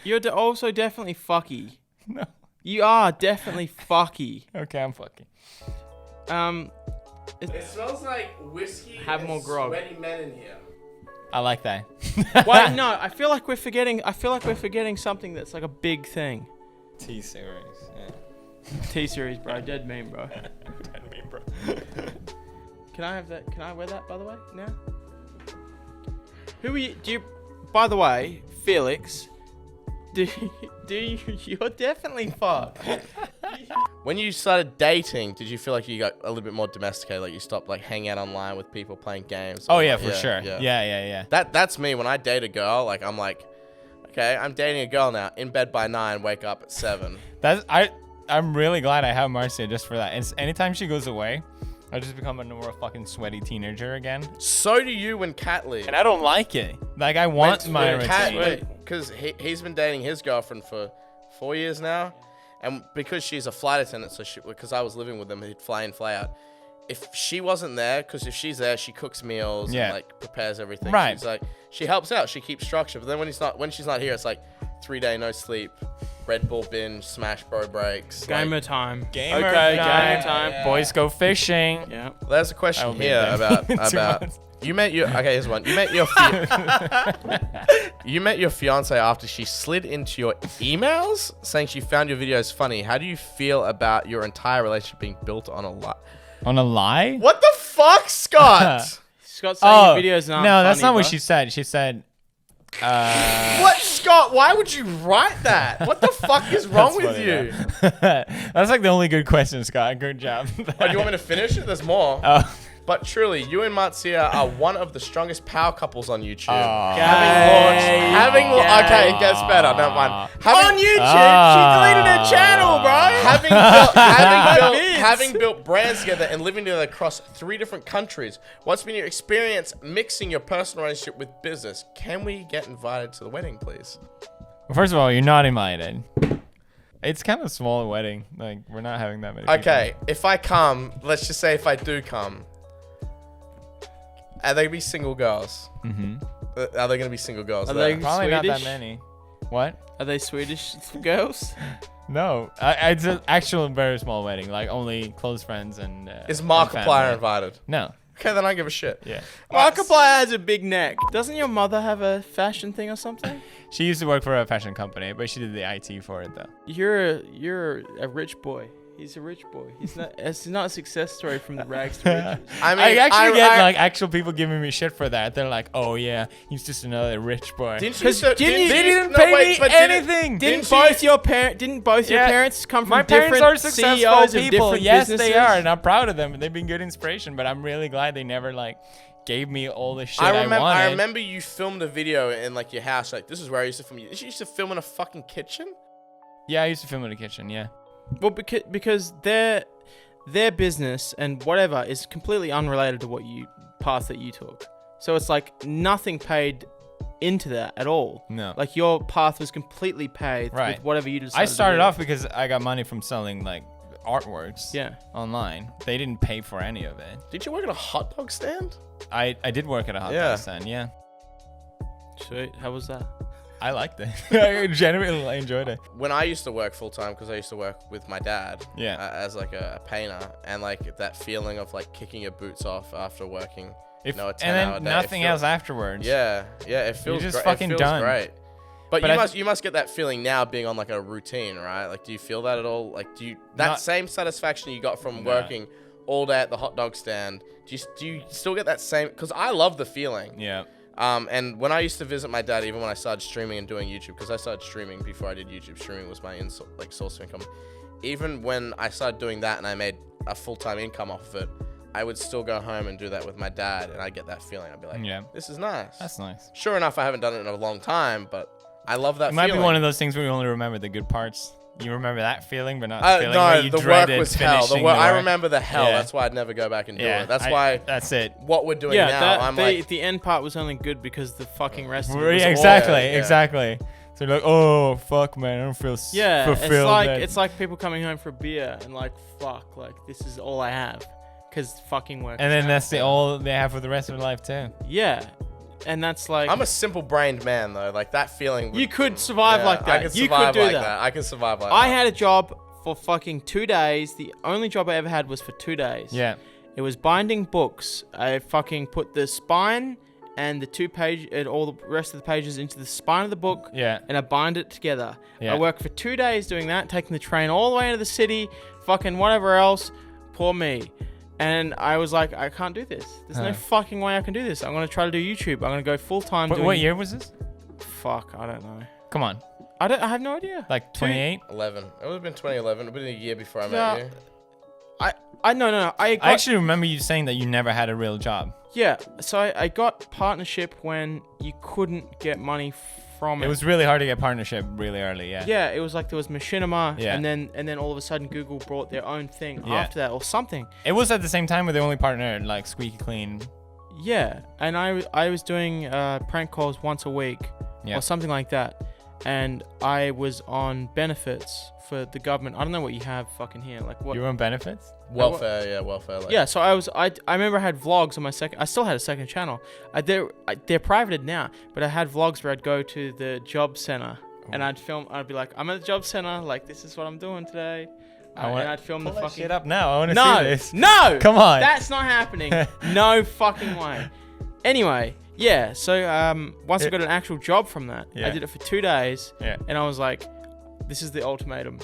You're also definitely fucky.
No.
You are definitely fucky.
Okay, I'm fucking.
It smells like whiskey.
Have
and
more grog.
Sweaty men in here.
I like that.
Wait, no. I feel like we're forgetting something that's like a big thing.
T-series. Yeah.
T-series, bro. Dead meme, bro.
Dead meme, bro.
Can I have that? Can I wear that, by the way? Now. Who are you? Do you? By the way, Felix. Do you? You're definitely fucked.
When you started dating, did you feel like you got a little bit more domesticated? Like you stopped like hanging out online with people playing games?
Oh
Or,
yeah,
like,
for sure. Yeah.
That's me. When I date a girl, like I'm like, okay, I'm dating a girl now. In bed by 9, wake up at 7.
I'm really glad I have Marcia just for that. And anytime she goes away, I just become a more fucking sweaty teenager again.
So do you when Kat leaves.
And I don't like it. Like I want my routine.
Because he's been dating his girlfriend for 4 years now. And because she's a flight attendant, so because I was living with them, he'd fly in, fly out. If she wasn't there, because if she's there, she cooks meals and like prepares everything.
Right.
She's like, she helps out. She keeps structure. But then when she's not here, it's like 3-day no sleep, Red Bull binge, Smash Bro breaks.
Gamer time.
Gamer
okay,
time.
gamer time.
Yeah.
Boys go fishing.
Yeah.
There's a question here about you met your here's one. You met your fiance after she slid into your emails saying she found your videos funny. How do you feel about your entire relationship being built on a lie?
On a lie?
What the fuck, Scott?
Scott saying your videos aren't
no, that's
funny,
not what
bro.
she said. She said,
What, Scott? Why would you write that? What the fuck is wrong with you?
That's like the only good question, Scott. Good job.
Oh, do you want me to finish it? There's more.
Oh.
But truly, you and Matsuya are one of the strongest power couples on YouTube. Okay, it gets better. Don't mind.
On YouTube, she deleted her channel, bro.
Having built brands together and living together across 3 different countries, what's been your experience mixing your personal relationship with business? Can we get invited to the wedding, please?
Well, first of all, you're not invited. It's kind of a small wedding. Like, we're not having that many
Okay,
people.
if I come, let's just say if I do come, are they gonna be single girls?
Mm-hmm.
Are they gonna be single girls?
Are
there?
they
Probably not that
Swedish?
many. What?
Are they Swedish girls?
No. It's an actual very small wedding. Like, only close friends and
Is
and
Markiplier
family.
invited?
No.
Okay, then I don't give a shit.
Yeah.
Markiplier has a big neck. Doesn't your mother have a fashion thing or something?
She used to work for a fashion company, but she did the IT for it, though.
You're a rich boy. He's a rich boy. It's not a success story from the rags to riches.
I mean,
I actually get like actual people giving me shit for that. They're like, "Oh yeah, he's just another rich boy."
Didn't you?
They
didn't pay me anything.
Didn't both your parents come from
My parents
different
are successful
CEOs of
people.
different
Yes,
businesses?
they are, and I'm proud of them. And they've been good inspiration. But I'm really glad they never like gave me all the shit I wanted.
I remember you filmed a video in like your house. Like, this is where I used to film. You used to film in a fucking kitchen.
Yeah, I used to film in the kitchen. Yeah.
Well, because their business and whatever is completely unrelated to what path that you took. So it's like nothing paid into that at all.
No.
Like your path was completely paid with whatever you decided.
I started
to do.
off because I got money from selling like artworks.
Yeah.
Online. They didn't pay for any of it.
Did you work at a hot dog stand?
I did work at a hot dog stand. Yeah.
Sweet. How was that?
I liked it. I genuinely enjoyed it.
When I used to work full time, because I used to work with my dad,
Yeah.
as like a painter, and like that feeling of like kicking your boots off after working, a 10-hour
and then
day.
nothing else afterwards.
Yeah, it feels
just
great.
fucking
it feels
done.
great. But
But
you must get that feeling now being on like a routine, right? Like, do you feel that at all? Like, do you same satisfaction you got from working all day at the hot dog stand? Do you still get that same? Because I love the feeling.
Yeah.
And when I used to visit my dad, even when I started streaming and doing YouTube, because I started streaming before I did YouTube. Streaming was my source of income. Even when I started doing that and I made a full-time income off of it, I would still go home and do that with my dad, and I get that feeling. I'd be like,
Yeah.
this is nice.
That's nice.
Sure enough, I haven't done it in a long time, but I love that
It might
feeling.
be one of those things where you only remember the good parts. You remember that feeling, but not the feeling
no,
where you
the work
dreaded
was hell.
finishing
I
work.
remember the hell.
Yeah.
That's why I'd never go back and do
Yeah,
it. That's it. What we're doing now,
the end part was only good because the fucking rest of it was
Exactly,
awful.
exactly. So you're like, oh fuck, man, I don't feel fulfilled.
It's like people coming home for a beer and like, fuck, like this is all I have, because fucking work.
And then that's all they have for the rest of their life too.
Yeah, and that's like.
I'm a simple-brained man though. Like that feeling.
You could survive like that.
I could
You
survive
could do
like
that.
I can survive like that.
I had a job for fucking 2 days. The only job I ever had was for 2 days.
Yeah.
It was binding books. I fucking put the spine and the 2-page and all the rest of the pages into the spine of the book.
Yeah.
And I bind it together.
Yeah.
I worked for 2 days doing that, taking the train all the way into the city, fucking whatever else. Poor me. And I was like, I can't do this. There's no fucking way I can do this. I'm gonna try to do YouTube. I'm gonna go full time.
What year was this?
Fuck, I don't know.
Come on.
I have no idea.
Like 28?
11. It would have been 2011. It would have been a year before I
Yeah.
met you.
No. I
actually remember you saying that you never had a real job.
Yeah, so I got partnership when you couldn't get money from it.
It was really hard to get partnership really early, yeah.
Yeah, it was like there was Machinima,
Yeah.
and then all of a sudden Google brought their own thing
Yeah.
after that or something.
It was at the same time with the only partner, like Squeaky Clean.
Yeah, and I was doing prank calls once a week
Yeah.
or something like that, and I was on benefits for the government. I don't know what you have fucking here, like what?
You were on benefits?
Welfare, welfare. Like.
Yeah, so I remember I had vlogs on my second. I still had a second channel. They're privated now, but I had vlogs where I'd go to the job center and I'd film. I'd be like, I'm at the job center. Like, this is what I'm doing today. And I'd film the fucking
shit up now. I want to see this.
No,
Come on.
that's not happening. No fucking way. Anyway, yeah. So once I got an actual job from that, I
Yeah.
did it for 2 days.
Yeah.
And I was like, this is the ultimatum.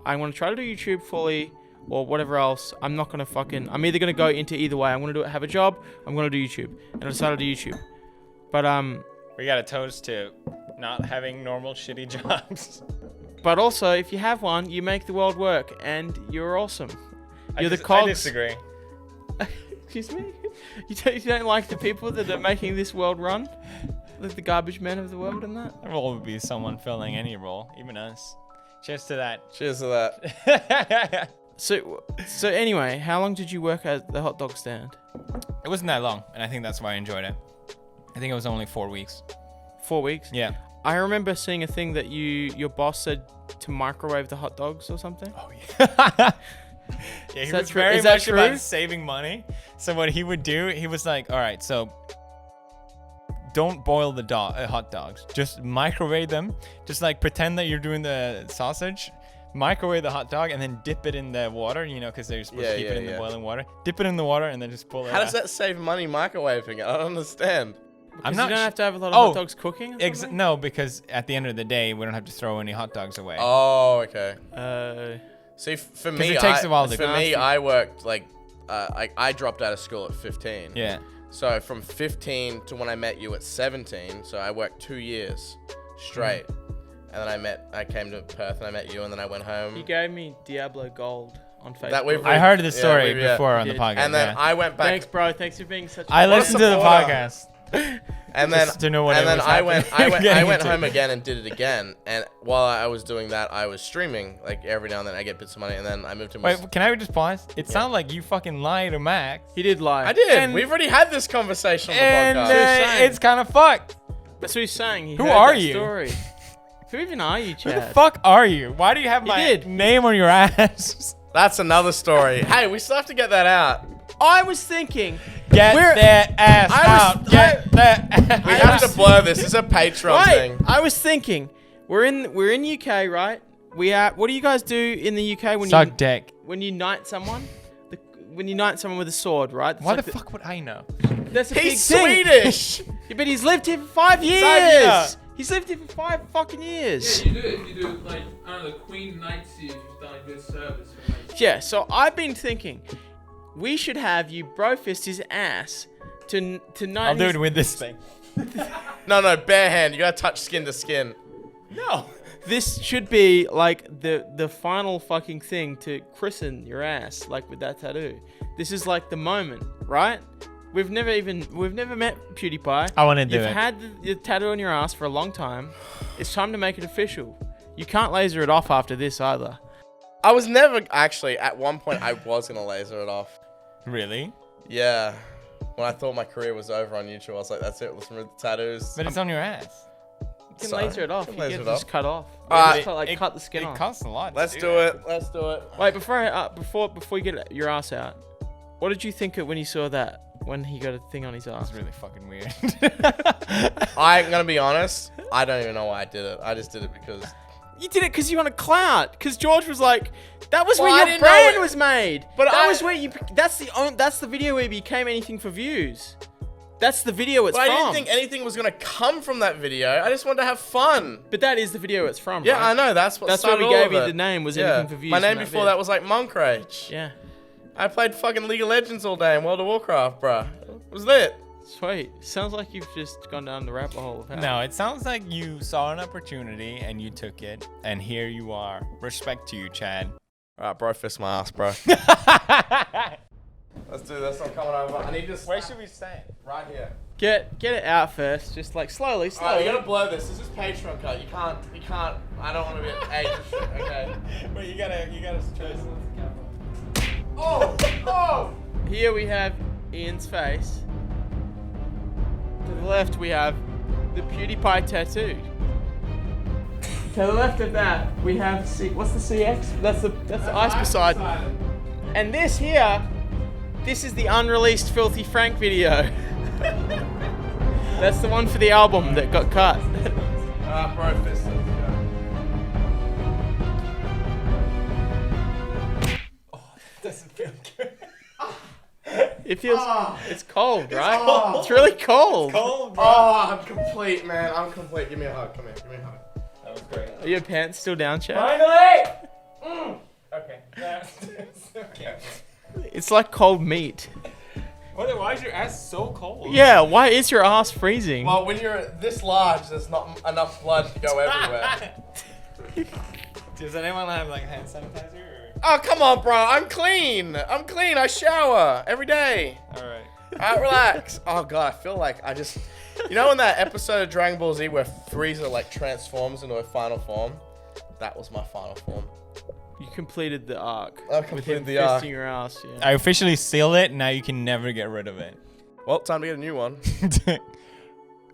I'm gonna try to do YouTube fully. Or whatever else, I'm not gonna I'm either gonna go into either way. I'm gonna have a job, I'm gonna do YouTube. And I decided to do YouTube. But
We got a toast to not having normal shitty jobs.
but also if you have one, you make the world work and you're awesome. You're the cogs.
I disagree.
Excuse me? You don't like the people that are making this world run? Like the garbage men of the world and that?
There will always be someone filling any role, even us. Cheers to that.
Cheers to that.
So anyway, how long did you work at the hot dog stand?
It wasn't that long, and I think that's why I enjoyed it. I think it was only 4 weeks.
4 weeks?
Yeah.
I remember seeing a thing that your boss said to microwave the hot dogs or something.
Oh yeah. Yeah, he
that
was
true?
very
Is that
much
true?
about saving money. So what he would do, he was like, all right, so don't boil the hot dogs. Just microwave them. Just like pretend that you're doing the sausage. Microwave the hot dog and then dip it in the water, you know, because they're supposed to keep it in the boiling water. Dip it in the water and then just pull it
How
out.
does that save money microwaving it? I don't understand.
You don't have to have a lot of hot dogs cooking or something?
No, because at the end of the day, we don't have to throw any hot dogs away.
Oh, okay. See, for me,
it takes a while to
for me, I worked like, I dropped out of school at 15.
Yeah.
So from 15 to when I met you at 17, so I worked 2 years straight. And then I came to Perth and I met you and then I went home.
You gave me Diablo Gold on Facebook.
That we've
I heard the story before on the podcast.
And then I went back.
Thanks, bro. Thanks for being such.
I listened to the
supporter.
podcast.
And then
Just to know what
and
it
then
was
I went
happening.
home again and did it again. And while I was doing that, I was streaming like every now and then. I get bits of money and then I moved to.
Wait, can I just pause? It sounded like you fucking lied to Max.
He did lie.
I did.
And-
We've already had this conversation on the
And
podcast.
it's kind of fucked.
That's what he's saying. He
Who
heard
are
that
you?
Story. Who even are you,
Who the
Chad?
fuck are you? Why do you have my
did.
name on your ass?
That's another story. Hey, we still have to get that out.
I was thinking.
Get that ass out. Get that ass
We have to blur this. It's a Patreon thing.
I was thinking. We're in UK, right? We are. What do you guys do in the UK when
Suck dick.
when you knight someone? When you knight someone with a sword, right? It's
Why
like
the fuck would I know?
That's a big
He's
thing.
Swedish.
Yeah, but he's lived here for 5 years.
yeah.
He's lived here for 5 fucking years.
Yeah, you do it. You do like, I don't know, the Queen knights you if you've done a good service. For like,
Yeah, so I've been thinking we should have you bro fist his ass to knight
I'll do
his-
it with this thing.
No, bare hand. You gotta touch skin to skin.
No.
This should be like the final fucking thing to christen your ass, like with that tattoo. This is like the moment, right? We've never met PewDiePie.
I wanna do
You've
it.
had the tattoo on your ass for a long time. It's time to make it official. You can't laser it off after this either.
I was never actually. At one point, I was gonna laser it off.
Really?
Yeah. When I thought my career was over on YouTube, I was like, "That's it. Let's remove the tattoos."
But it's on your ass.
You can
Sorry.
laser it off.
You
You
can
can
laser it
just
off.
cut off.
Alright.
Cut the skin
It
off.
costs a lot. to
Let's do
that.
it. Let's do it.
Wait, before you get your ass out, what did you think of when you saw that? When he got a thing on his ass?
It's really fucking weird.
I'm gonna be honest. I don't even know why I did it. I just did it because.
You did it because you want to clout. Because George was like, that was
Well, I
where your
didn't know
brand
it-
was made.
But
that
I-
was where you. That's the video where you became anything for views. That's the video it's
But
from.
I didn't think anything was gonna come from that video. I just wanted to have fun.
But that is the video it's from.
Yeah,
right?
I know. That's what.
That's where
started
we
all
gave
of
you
it.
the name. Was
Yeah.
anything for views?
My name
from
before
vid.
that was like Monk Rage.
Yeah.
I played fucking League of Legends all day in World of Warcraft, bruh. It was lit.
Sweet. Sounds like you've just gone down the rabbit hole of how.
No, it sounds like you saw an opportunity and you took it, and here you are. Respect to you, Chad.
Alright, bro, fist my ass, bro. Let's do this. I'm coming over. I need to.
Where should we stand?
Right here.
Get it out first, just like slowly.
Alright, you gotta blur this. This is Patreon cut. You can't. I don't want to be an age of shit. Okay.
Wait, you gotta stress.
Oh.
Here we have Ian's face. To the left we have the PewDiePie tattoo. To the left of that we have what's the CX? That's the Ice Poseidon. And this here, this is the unreleased Filthy Frank video. That's the one for the album that got cut.
Bro, fist.
Doesn't feel good.
It feels. It's cold, right? It's really cold.
Cold, bro.
Oh, I'm complete, man. I'm complete. Give me a hug. Come here. Give me a hug.
That was great.
Are your pants still down, Chad?
Finally! Okay. Okay.
It's like cold meat.
Why is your ass so cold?
Yeah, why is your ass freezing?
Well, when you're this large, there's not enough blood to go everywhere.
Does anyone have like hand sanitizer? Or?
Oh, come on, bro. I'm clean. I shower every day.
All right.
Alright, relax. Oh, God. I feel like I just... You know in that episode of Dragon Ball Z where Frieza, like, transforms into a final form? That was my final form.
You completed the arc.
I
with
completed
him
the arc.
fisting your ass, yeah.
I officially sealed it. Now you can never get rid of it.
Well, time to get a new one.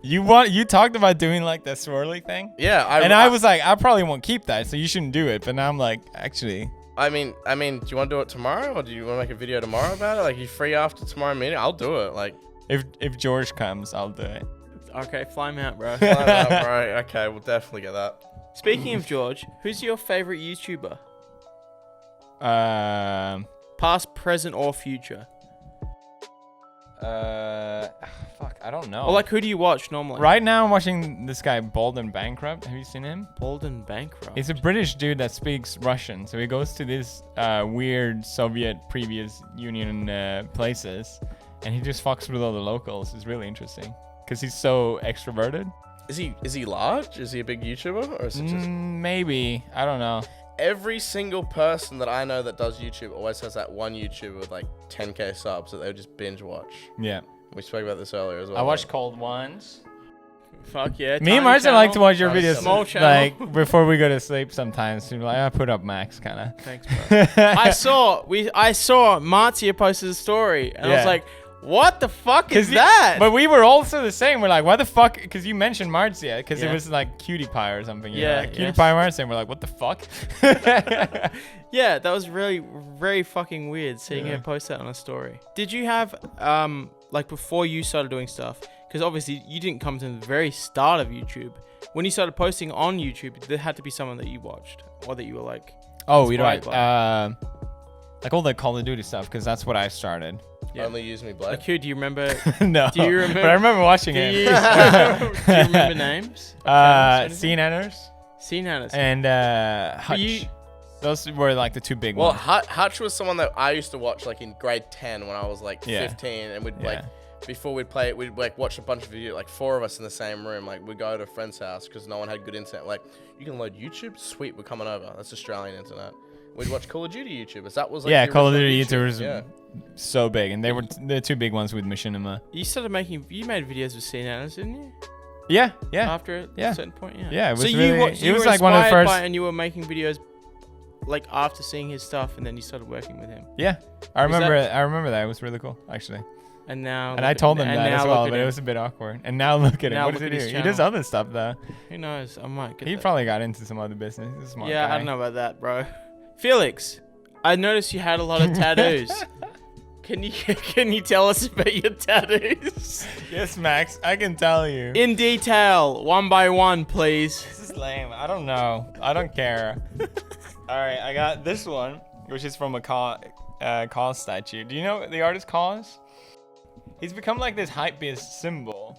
You talked about doing like the swirly thing?
Yeah.
I was like, I probably won't keep that, so you shouldn't do it. But now I'm like, actually...
I mean, do you want to do it tomorrow, or do you want to make a video tomorrow about it? Like, you free after tomorrow meeting? I'll do it. Like,
If George comes, I'll do it.
Okay, fly him out, bro.
right? Okay, we'll definitely get that.
Speaking of George, who's your favorite YouTuber? Past, present, or future?
Fuck, I don't know.
Or like, who do you watch normally?
Right now, I'm watching this guy, Bald and Bankrupt. Have you seen him?
Bald and Bankrupt.
He's a British dude that speaks Russian. So he goes to these weird Soviet previous Union places, and he just fucks with all the locals. It's really interesting because he's so extroverted.
Is he large? Is he a big YouTuber, or is it just...
Maybe. I don't know.
Every single person that I know that does YouTube always has that one YouTuber with like 10k subs that they would just binge watch.
Yeah.
We spoke about this earlier as well.
I watched Cold Ones.
Fuck yeah.
Me and Martin like to watch your
Tiny
videos
small channel.
like before we go to sleep sometimes. So like, I put up Max kind of.
Thanks, bro. I saw Marzia posted a story, and I was
Yeah.
like, what the fuck is that?
But we were also the same. We're like, why the fuck? Because you mentioned Marzia, because
Yeah.
it was like PewDiePie or something. You
Yeah,
know, like,
yes.
PewDiePie Marzia. And we're like, what the fuck?
Yeah, that was really, very fucking weird seeing her post that on a story. Did you have, like before you started doing stuff, because obviously you didn't come to the very start of YouTube. When you started posting on YouTube, there had to be someone that you watched or that you were like,
Oh, you're right.
inspired
Like all the Call of Duty stuff, because that's what I started.
Yeah.
Only use me black.
like who do you remember?
No.
Do you remember?
But I remember watching
Do
it.
you, do you remember names?
Scene Enters
Scene Hannah's.
and Hutch.
you-
Those were like the two big
Well,
ones.
Hutch was someone that I used to watch like in grade 10 when I was like
Yeah.
15, and we'd
Yeah.
like before we'd play it, we'd like watch a bunch of videos, like 4 of us in the same room. Like we'd go to a friend's house because no one had good internet. Like, you can load YouTube, sweet, we're coming over. That's Australian internet. We'd watch Call of Duty YouTubers. That was like
Yeah,
the
Call of
original
Duty
YouTube.
YouTubers
Yeah.
so big, and they were the two big ones with Machinima.
You made videos with Scene Hannah's, didn't you?
Yeah, yeah,
After
Yeah.
a certain point, yeah.
yeah. It was
So
really,
you
it was
were
like one of the
inspired
first.
by it and you were making videos like after seeing his stuff, and then you started working with him.
Yeah, I
Was
remember.
that-
I remember that. It was really cool, actually.
And now,
And I told him
and
that
now
as
look
well,
at
but it
him.
was a bit awkward. And now look at him.
Now
What does
look
he
at
do?
his
He does
channel.
other stuff though.
Who knows? I might get
He
that.
probably got into some other business. He's a smart
Yeah,
guy.
I don't know about that, bro. Felix, I noticed you had a lot of tattoos. Can you tell us about your tattoos?
Yes, Max. I can tell you.
In detail, one by one, please.
This is lame. I don't know. I don't care. All right, I got this one, which is from a Cause statue. Do you know the artist Cause? He's become like this hypebeast symbol,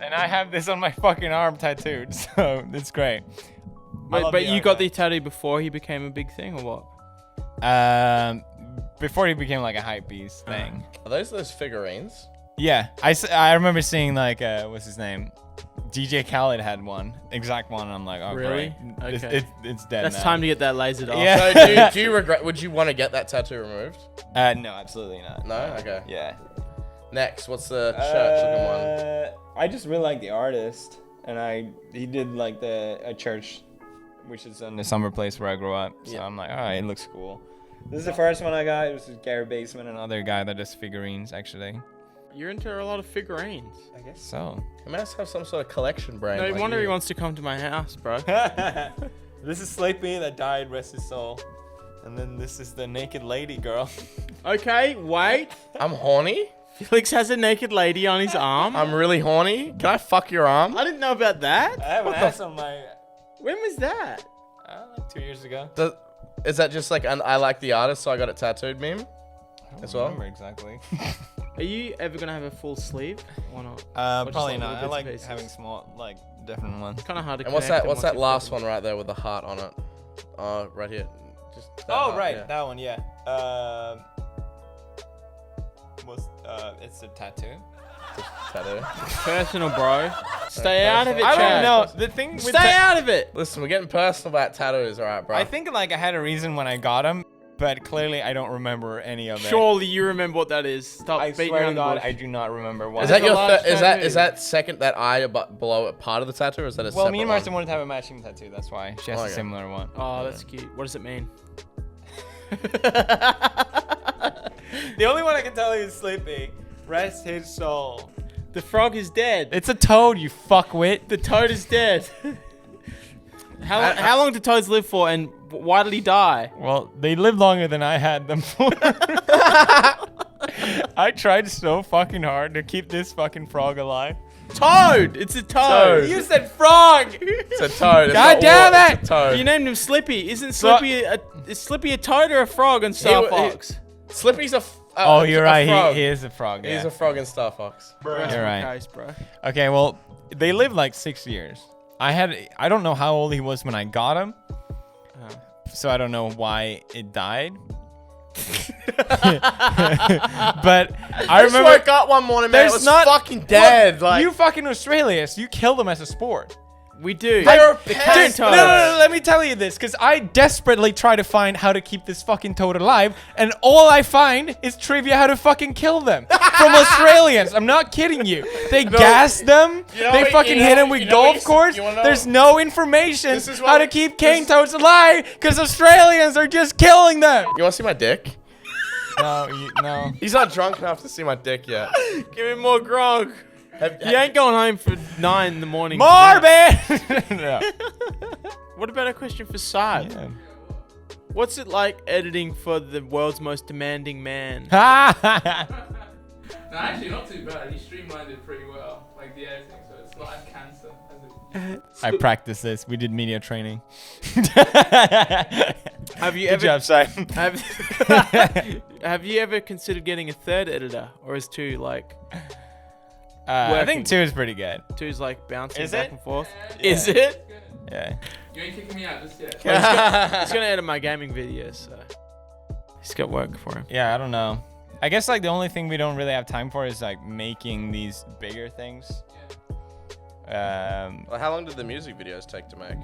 and I have this on my fucking arm tattooed, so it's great. I love
But
the
you
art
got
of
the tattoo before he became a big thing, or what?
that. Before he became like a hypebeast thing.
Are those figurines?
Yeah, I remember seeing like what's his name, DJ Khaled had one, exact one. And I'm like, oh
Really?
great,
Okay.
it's dead.
That's
now.
time to get that lasered off.
Yeah.
So do you regret? Would you want to get that tattoo removed?
No, absolutely not.
No. Okay.
Yeah.
Next, what's the church looking one?
I just really like the artist, and he did like a church, which is in the summer place where I grew up. So I'm like, all right, it looks cool. This is the first one I got. It was Gary Basement, another guy that does figurines actually.
You're into a lot of figurines.
I guess so.
I must have some sort of collection brain.
No
like
wonder
you.
he wants to come to my house, bro.
This is Sleepy that died, rest his soul. And then this is the naked lady girl.
Okay, wait.
I'm horny.
Felix has a naked lady on his arm.
I'm really horny. Can I fuck your arm?
I didn't know about that.
I have an ass on my,
When was that?
like 2 years ago.
Is that just like an I like the artist, so I got it tattooed meme?
I
As
don't
well?
remember exactly.
Are you ever gonna have a full sleeve or not? just
Probably
like
not.
little
I
bits
like
and pieces?
having small, like different ones.
Kind of hard to.
And what's
connect
that? What's
once
that
you
last
put
one right there with the heart on it? Right here. Just that
Oh
heart,
right,
yeah.
that one, yeah. It's a tattoo.
Tattoo.
Personal, bro. Stay out of it,
I don't
Chad.
know. The thing with
Stay out of it.
Listen, we're getting personal about tattoos, alright, bro?
I think like I had a reason when I got them, but clearly I don't remember any of it.
Surely you remember what that is. Stop
I
beating
swear to
around the
God,
bush.
I do not remember what.
is that
a
your
large
is
tattoo.
that second that eye below it part of the tattoo, or is that a
Well,
separate
me and
one?
Martin wanted to have a matching tattoo. That's why she has
Okay.
a similar one.
Oh, that's cute. What does it mean?
The only one I can tell you is Sleepy. Rest his soul.
The frog is dead.
It's a toad, you fuckwit.
The toad is dead. How long do toads live for, and why did he die?
Well, they live longer than I had them for. I tried so fucking hard to keep this fucking frog alive.
Toad! It's a toad.
Toad.
You said frog!
It's a toad. It's
God
not
damn
water,
it!
It's a toad.
You named him Slippy. Isn't
So-
Slippy is Slippy a toad or a frog in Star
He-
Fox?
Slippy's a.
Oh, you're
a
right.
frog.
He is a frog. Yeah.
He's a frog in Star Fox.
Rest
You're
my
right.
case, bro.
Okay, well, they lived like 6 years. I don't know how old he was when I got him, so I don't know why it died. But I
just
remember
woke up one morning, man. It was fucking dead.
Look,
Like
you fucking Australians, you kill them as a sport.
We do.
They're
The
pets.
cane
No,
toads.
no, no, let me tell you this, because I desperately try to find how to keep this fucking toad alive, and all I find is trivia how to fucking kill them from Australians. I'm not kidding you. They gas them.
You know
They
what-
fucking
you know
hit them
what-
with
you know what
golf
you s-
course.
you wanna know?
There's no information
This is what-
how to keep cane
this-
toads alive, because Australians are just killing them.
You want to see my dick?
No.
He's not drunk enough to see my dick yet.
Give him more grog. You ain't going home for 9 in the morning.
More, man. No.
What about a question for Saad?
Yeah.
What's it like editing for the world's most demanding man?
No, actually not too bad. He streamlined it pretty well, like the editing, so it's not as cancer as it.
I practiced this. We did media training.
Have you
Good
ever
job, Simon.
have you ever considered getting a third editor, or is 2 like
I
Working.
think 2 is pretty good.
2's like bouncing
Is
back
it?
and forth?
Yeah.
Is it?
Yeah.
You ain't kicking me out just yet.
He's gonna edit my gaming videos, so he's got work for him.
Yeah, I don't know. I guess like the only thing we don't really have time for is like making these bigger things.
Well, how long did the music videos take to make?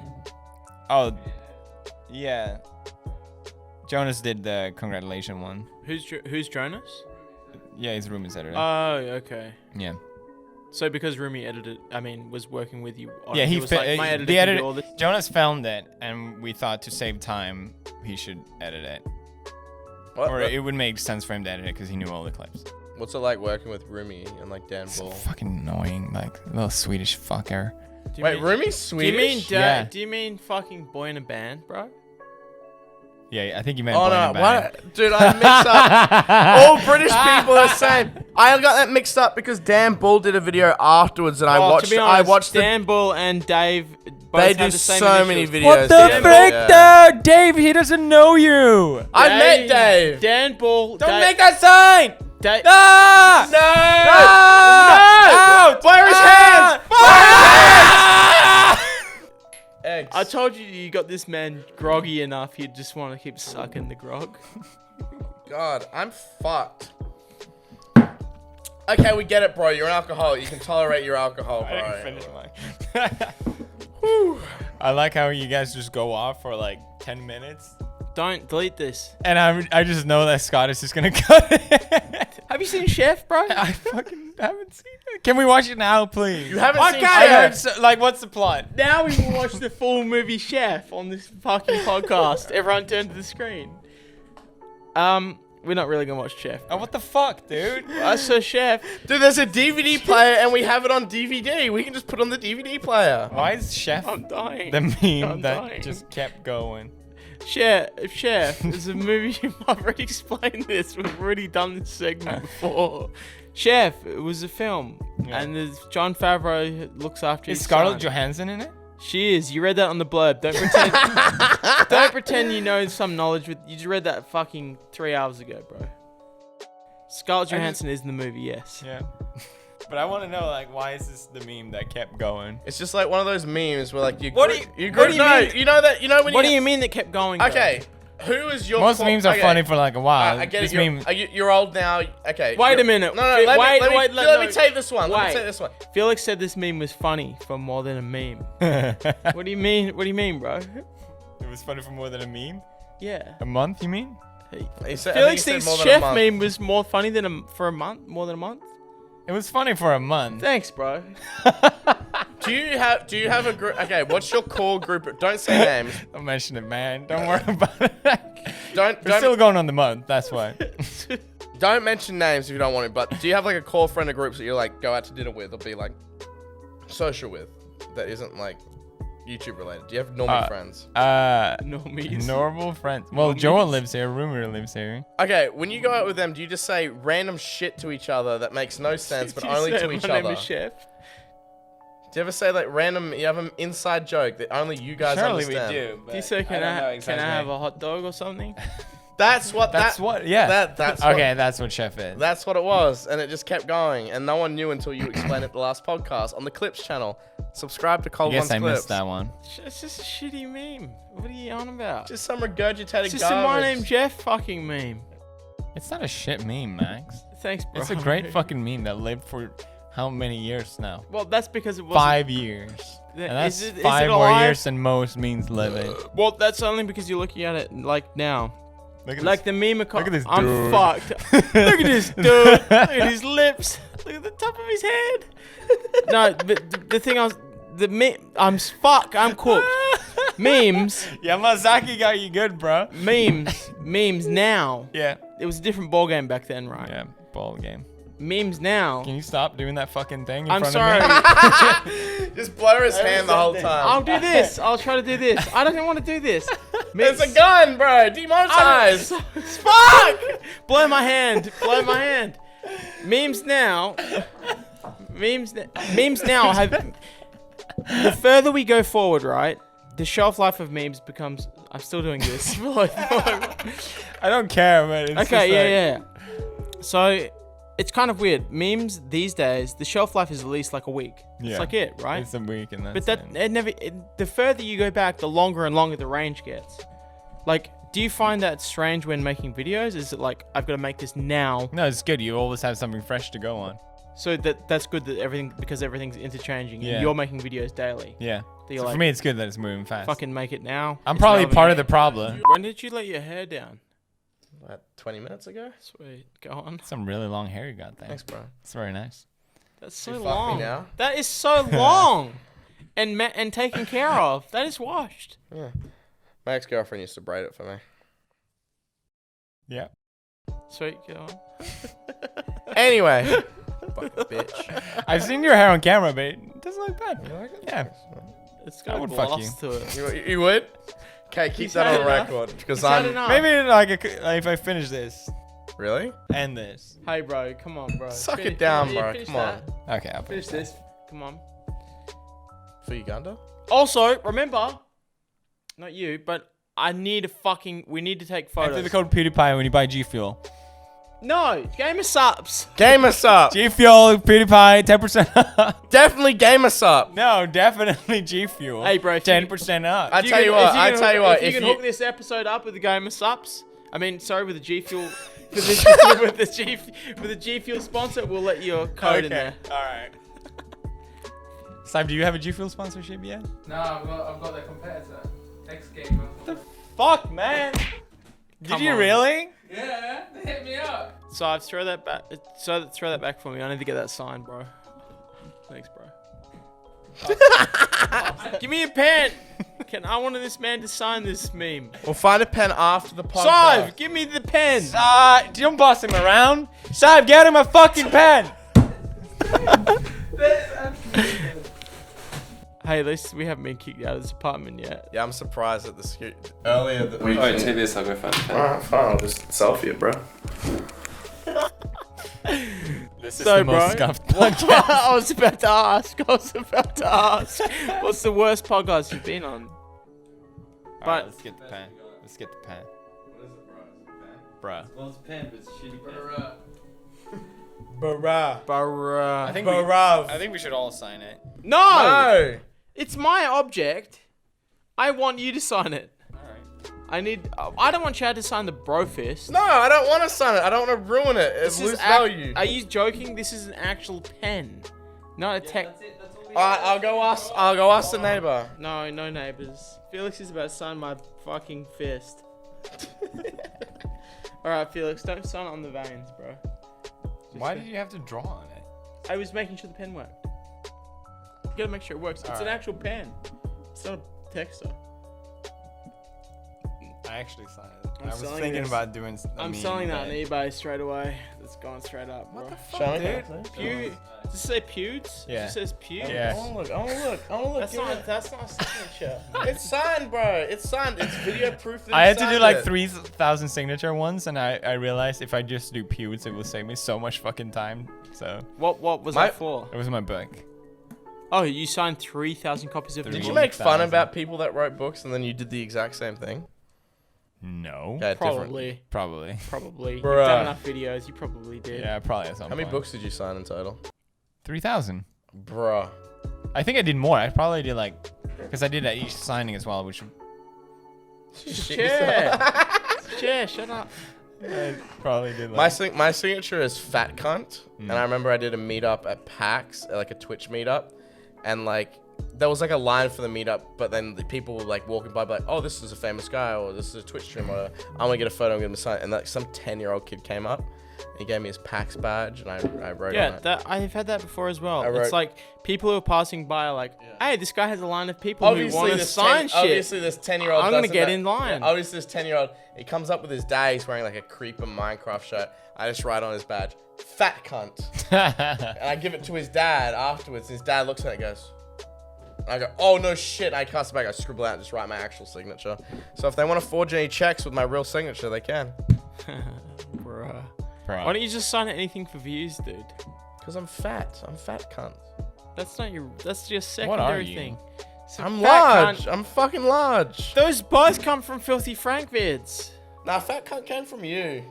Oh, yeah. Jonas did the congratulation one.
Who's Jonas?
Yeah, he's Rumi's editor.
Oh, okay.
yeah.
So because Rumi was working with you on
Yeah,
it,
he
was like, my editor
the
can do
editor.
all this.
Jonas filmed it, and we thought to save time, he should edit it, or it would make sense for him to edit it because he knew all the clips.
What's it like working with Rumi and like Dan
So
Bull?
fucking annoying, like little Swedish fucker.
Do you
Wait,
mean-
Rumi's
Do you mean
Swedish?
Yeah.
do you mean fucking boy in a band, bro?
Yeah, I think you meant.
Oh
Boy in
no,
a Band.
what? Dude, I mixed up. All British people are the same. I got that mixed up because Dan Bull did a video afterwards, and I
To
watched.
be honest,
I watched
Dan Bull and Dave. Both
They
have
do
the same
so many
initials.
videos.
What the
together,
frick,
yeah.
though? Dave, he doesn't know you.
I met Dave.
Dan Bull.
Don't make that sign.
Dave.
Ah!
No!
Ah! Out!
Fire his hands! Eggs.
I told you got this man groggy enough. He'd just want to keep sucking the grog.
God, I'm fucked. Okay, we get it, bro. You're an alcoholic. You can tolerate your alcohol, bro.
I didn't finish mine. I like how you guys just go off for like 10 minutes.
Don't delete this.
And I just know that Scott is just gonna cut it.
Have you seen Chef, bro?
I fucking haven't seen it. Can we watch it now, please?
You haven't seen
I heard
Chef.
like, what's the plot?
Now we will watch the full movie Chef on this fucking podcast. Everyone turn to the screen. We're not really gonna watch Chef.
Oh, what the fuck, dude?
So Chef.
Dude, there's a DVD player and we have it on DVD. We can just put on the DVD player.
Why is Chef
I'm dying.
the meme
I'm
that
dying.
just kept going?
Chef is a movie. I've already explained this. We've already done this segment before. Chef, it was a film, and there's Jon Favreau looks after.
Is
his
Scarlett
son.
Johansson in it?
She is. You read that on the blurb. Don't pretend. Don't pretend you know some knowledge. You just read that fucking 3 hours ago, bro. Scarlett Johansson is in the movie. Yes.
Yeah. But I want to know, like, why is this the meme that kept going?
It's just like one of those memes where like you.
What do you mean?
You know that. You know when.
What do you mean that kept going? Bro?
Okay. Who is your?
Most memes are funny for like a while.
I get
This
it.
meme.
You're old now. Okay.
Wait a minute.
No, let
Wait,
me take this one. Let me
Wait.
take this one.
Felix said this meme was funny for more than a meme. What do you mean? What do you mean, bro?
It was funny for more than a meme?
Yeah.
A month, you mean?
He said,
Felix
I think he
thinks
said more than a
Chef
month.
meme was more funny than more than a month.
It was funny for a month.
Thanks, bro.
Do you have a group? Okay, what's your core group? Don't say names.
Don't mention it, man. Don't worry about it. We're
Don't
still going on the month, that's why.
don't mention names if you don't want to. But do you have like a core friend of groups that you like go out to dinner with or be like social with that isn't like YouTube related? Do you have normal friends?
Normies.
Normal friends. Well, Joel lives here. Rumi lives here.
Okay, when you go out with them, do you just say random shit to each other that makes no sense, but only to each
My
other?
name is Chef.
Do you ever say like random? You have an inside joke that only you guys
Surely
understand.
we do.
Do you say can I
exactly.
have a hot dog or something?
That's what.
Yeah.
That's
okay,
What,
that's what Chef is.
that's what it was, and it just kept going, and no one knew until you explained it the last podcast on the Clips channel. Subscribe to
I
Cold
guess
One's
I
Clips.
missed that one.
It's just a shitty meme. What are you on about?
Just some regurgitated
It's just a
garbage.
my name Jeff fucking meme.
It's not a shit meme, Max.
Thanks, bro.
It's a great fucking meme that lived for how many years now?
Well, that's because it was
5 years.
Th-
And that's
is it
5 more
alive?
years than most memes living.
Well, that's only because you're looking at it like now.
Look at
Like
this.
the meme.
Look at this
I'm
dude.
fucked. Look at this dude. Look at his lips. Look at the top of his head. No, but the thing I was, I'm cooked. Memes,
Yamazaki got you good, bro.
memes now.
Yeah.
It was a different ball game back then, right?
Yeah, ball game.
Memes now.
Can you stop doing that fucking thing in
I'm
front
sorry.
of me?
Just blur his hand the whole time.
I'll do this. I'll try to do this. I don't even want to do this.
It's a gun, bro. Demonetized.
Fuck! Blow my hand. Blow my hand. Memes now. Memes now have. The further we go forward, right? The shelf life of memes becomes. I'm still doing this.
I don't care, man. It's
Okay,
just
yeah. So, it's kind of weird. Memes these days, the shelf life is at least like a week.
Yeah.
It's like it, right?
It's a week and
But
that's
the further you go back, the longer and longer the range gets. Like, do you find that strange when making videos? Is it like, I've got to make this now?
No, it's good. You always have something fresh to go on.
So that's good that because everything's interchanging
Yeah.
and you're making videos daily.
Yeah.
That you're
So
like,
for me, it's good that it's moving fast.
fucking make it now.
I'm
It's
probably
relevant.
part of the problem.
When did you let your hair down?
About 20 minutes ago.
Sweet, go on.
Some really long hair you got there.
Thanks, bro.
It's very nice.
That's so
You fuck
long.
me now?
That is so long. And taken care of. That is washed.
Yeah. My ex-girlfriend used to braid it for me.
Yeah.
Sweet, go on.
Anyway. Fucking bitch.
I've seen your hair on camera, but it doesn't look bad.
You like it?
Yeah.
It's
I
got
would
gloss
fuck you.
to it.
You would? Okay, keep
He's
that
had
on
enough.
record. Because
He's had
I'm...
enough.
Maybe like if I finish this
Really?
and this.
Hey, bro, come on, bro.
Suck it
Finish-
down,
yeah,
bro.
finish
Come on.
that.
Okay, I'll
Finish this. Come on.
For Uganda?
Also, remember, not you, but we need to take photos.
Enter the code PewDiePie when you buy G Fuel.
No, game of subs.
Game us up.
G Fuel, PewDiePie, 10% up.
Definitely game us up.
No, definitely G Fuel.
Hey, bro, if you-
10% up.
I tell you what.
If you can hook this episode up with the game of subs, I mean, sorry, with the G Fuel for the G Fuel sponsor, we'll let your code in there.
All right. Simon, do you have a G Fuel sponsorship yet?
No, I've got the competitor. X Gamer.
Fuck, man. Did
Come
you
on.
really?
Yeah, they hit me up.
So I've throw that back. Throw that back for me. I need to get that signed, bro. Thanks, bro. Give me a pen. I wanted this man to sign this meme.
We'll find a pen after the podcast.
Sive, give me the pen.
Don't boss him around. Saab, get him a fucking pen.
Hey, at least we haven't been kicked out of this apartment yet.
Yeah, I'm surprised at the earlier that we.
Alright, take this, I'll go find a pen.
Alright, fine. I'll just selfie it, bro.
This is
So,
the
bro,
most scuffed
what-
podcast.
I was about to ask. What's the worst podcast you've been on?
Alright,
But-
let's get the pen. Let's get the pen.
What is it, bro?
Bruh.
Well, it's a pen, but it's a shitty pen.
Bruh.
I think we should all sign it.
No!
No.
It's my object. I want you to sign it.
Alright.
I don't want Chad to sign the bro fist.
No, I don't want to sign it. I don't want to ruin it. It's lose value.
Are you joking? This is an actual pen, not a tech.
That's it, that's all we
Alright, I'll go ask the neighbor.
No neighbors. Felix is about to sign my fucking fist. Alright, Felix, don't sign it on the veins, bro.
Why did you have to draw on it?
I was making sure the pen worked. You gotta make sure it works. It's an
Alright.
actual pen. It's not a texter.
I actually signed it.
I'm
I was
selling
thinking
this.
about doing.
I'm selling that on eBay straight away. It's going straight up, bro.
Show me,
dude?
Pew? Does it say Pewds?
Yeah.
It just says Pew?
Yeah.
I want to look.
That's not a signature.
It's signed, bro. It's signed. It's video proof. That
I
you
had to do
signed
like
it.
3,000 signature ones, and I realized if I just do pewds, it will save me so much fucking time. So
What was
My-
that for?
it was my book.
Oh, you signed 3,000 copies of
Did
the
Did you
book?
make fun about people that wrote books and then you did the exact same thing?
No.
Yeah, different.
Probably.
Probably.
Probably. You've
Bruh.
done enough videos. You probably did.
Yeah, probably at some
How many
point.
books did you sign in total?
3,000.
Bruh.
I think I did more. I probably did like, because I did at each signing as well, which
Chair. Chair, shut up.
I probably did
My
like.
my signature is fat cunt, and I remember I did a meetup at PAX, like a Twitch meetup, and like there was like a line for the meetup, but then the people were like walking by, like, oh, this is a famous guy, or this is a Twitch streamer, or I want to get a photo and get him a sign, and like some 10-year-old kid came up, and he gave me his PAX badge, and I wrote on
Yeah,
it.
that I've had that before as well.
I wrote-
It's like people who are passing by are like, hey, this guy has a line of people who want to
this
sign shit.
Obviously, this 10-year-old.
I'm gonna
doesn't
get
know-
in line.
Yeah, obviously, this 10-year-old. He comes up with his dad. He's wearing like a creeper Minecraft shirt. I just write on his badge, "Fat cunt," and I give it to his dad afterwards. His dad looks at it and goes, I go, "Oh no shit!" And I cast it back. I scribble out and just write my actual signature. So if they want to forge any checks with my real signature, they can.
Bruh.
Bro.
Why don't you just sign anything for views, dude?
Cause I'm fat. I'm fat cunt.
That's not your. That's your
What are
secondary
you?
thing. So
I'm
fat
large.
cunt-
I'm fucking large.
Those both come from Filthy Frank vids.
Nah, fat cunt came from you.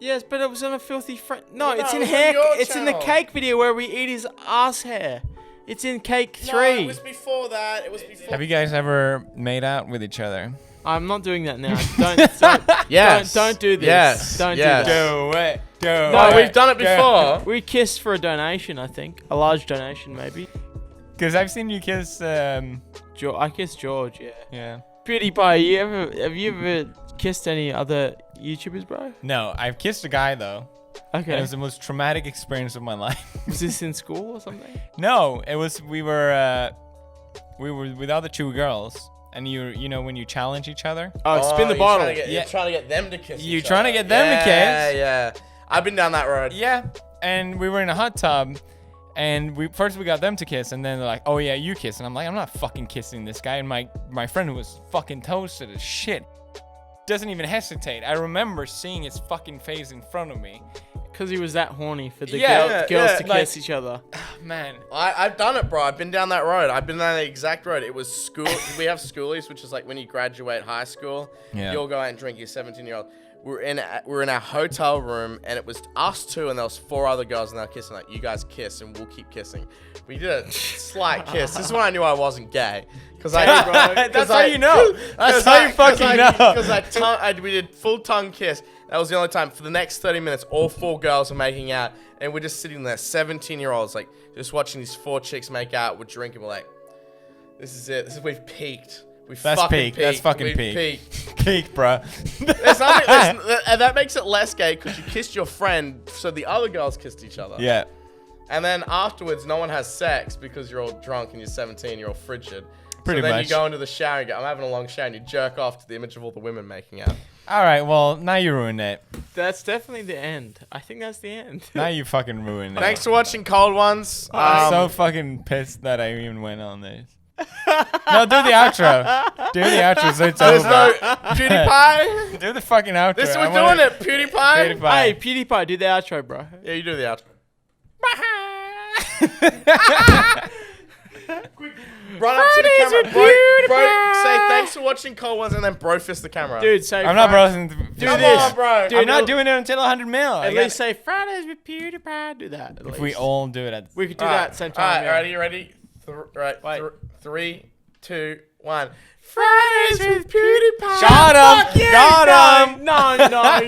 Yes, but it was on a Filthy Frank. No,
No,
it's
it
in
was on
hair.
your
It's in the
channel.
cake video where we eat his ass hair. It's in cake 3.
No, it was before that. It was before.
Have you guys ever made out with each other?
I'm not doing that now. Don't
Yes.
don't do this.
Yes.
Don't
Yes.
do that.
Do it. Do
No, we've done it before.
We kissed for a donation, I think. A large donation, maybe.
Because I've seen you kiss.
I kissed George, yeah.
Yeah.
PewDiePie, have you ever kissed any other YouTubers, bro?
No, I've kissed a guy though. And
Okay.
it was the most traumatic experience of my life.
Was this in school or something?
No, it was we were with other two girls, and you know when you challenge each other.
Oh, spin the
you're
bottle.
trying to get-
Yeah.
You're trying to get them to kiss.
You're
each
trying to
other.
get them to kiss.
Yeah. I've been down that road.
Yeah, and we were in a hot tub, and we got them to kiss, and then they're like, "Oh yeah, you kiss," and I'm like, "I'm not fucking kissing this guy." And my friend was fucking toasted as shit. Doesn't even hesitate. I remember seeing his fucking face in front of me.
Because he was that horny for the
Yeah,
girls
yeah,
to
like-
kiss each other.
Man,
I've done it, bro. I've been down that road. I've been down the exact road. It was school. We have schoolies, which is like when you graduate high school,
Yeah.
you'll go out and drink. You're 17-year-old. We're in our hotel room, and it was us two, and there was 4 other girls, and they were kissing. Like, you guys kiss, and we'll keep kissing. We did a slight kiss. This is when I knew I wasn't gay. Cause
That's how you know. That's how you fucking know.
Because we did full tongue kiss, That was the only time. For the next 30 minutes, all 4 girls are making out, and we're just sitting there, 17-year-olds, like, just watching these 4 chicks make out. We're drinking. We're like, this is it. We've peaked.
That's peak. That's fucking peak. Peak, bro.
There's nothing, and that makes it less gay because you kissed your friend, so the other girls kissed each other.
Yeah.
And then afterwards, no one has sex because you're all drunk and you're 17, you're all frigid.
Pretty
so then
much.
you go into the shower and go, I'm having a long shower, and you jerk off to the image of all the women making out.
All right, well, now you ruined it.
That's definitely the end. I think that's the end.
Now you fucking ruined it.
Thanks for watching Cold Ones.
I'm so fucking pissed that I even went on this. No, do the outro. Do the outro so it's
There's
over.
no PewDiePie.
Do the fucking outro.
This we're doing it, PewDiePie.
Hey, PewDiePie, do the outro, bro.
Yeah, you do the outro. Run up to the camera, bro, say thanks for watching Cold Ones and then bro fist the camera.
Dude, say
I'm not
Friday-
browsing.
Do
Come
this.
on, bro.
Dude,
I'm not doing it until 100 mil.
At least say Fridays with PewDiePie. Do that.
If we all do it at
We could do that same time.
Alright,
yeah.
ready?
Wait.
3, 2, 1.
Fridays with PewDiePie.
Got him.
Fuck yeah,
Got him.
No,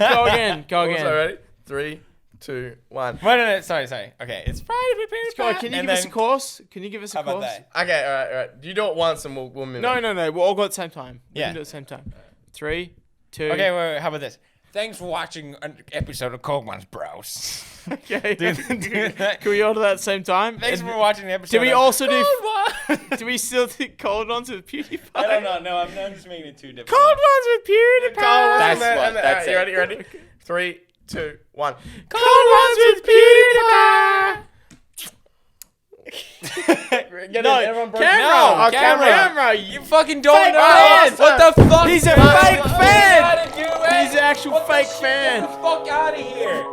go again. Go again.
Also, ready? 3, 2, 1.
Wait, no, sorry. Okay, it's Friday with PewDiePie.
Go on, can you
and
give us a
then-
course? Can you give us a
How about
course?
that?
Okay, alright. You do it once and we'll mimic.
No. We'll all go at the same time. We
Yeah.
can do it at the same time. 3, 2.
Okay, wait, how about this? Thanks for watching an episode of Cold Ones, bros.
Okay.
do that.
Can we all do that at the same time?
Thanks
And
for watching the episode.
do we
of
also do?
Cold Ones.
Do we still do cold ones with PewDiePie?
I don't know. No, I'm just making it too difficult.
Cold ones with PewDiePie.
That's
Alright,
it.
you ready? 3, 2, 1.
Cold ones with PewDiePie.
Get
No,
it, everyone broke
camera.
No,
Oh, camera.
You fucking don't
Fake
know.
fan.
What the fuck?
He's a
man?
fake fan.
Get out of here, man.
He's an actual
What the
fake
shit?
fan.
Get the fuck out of here.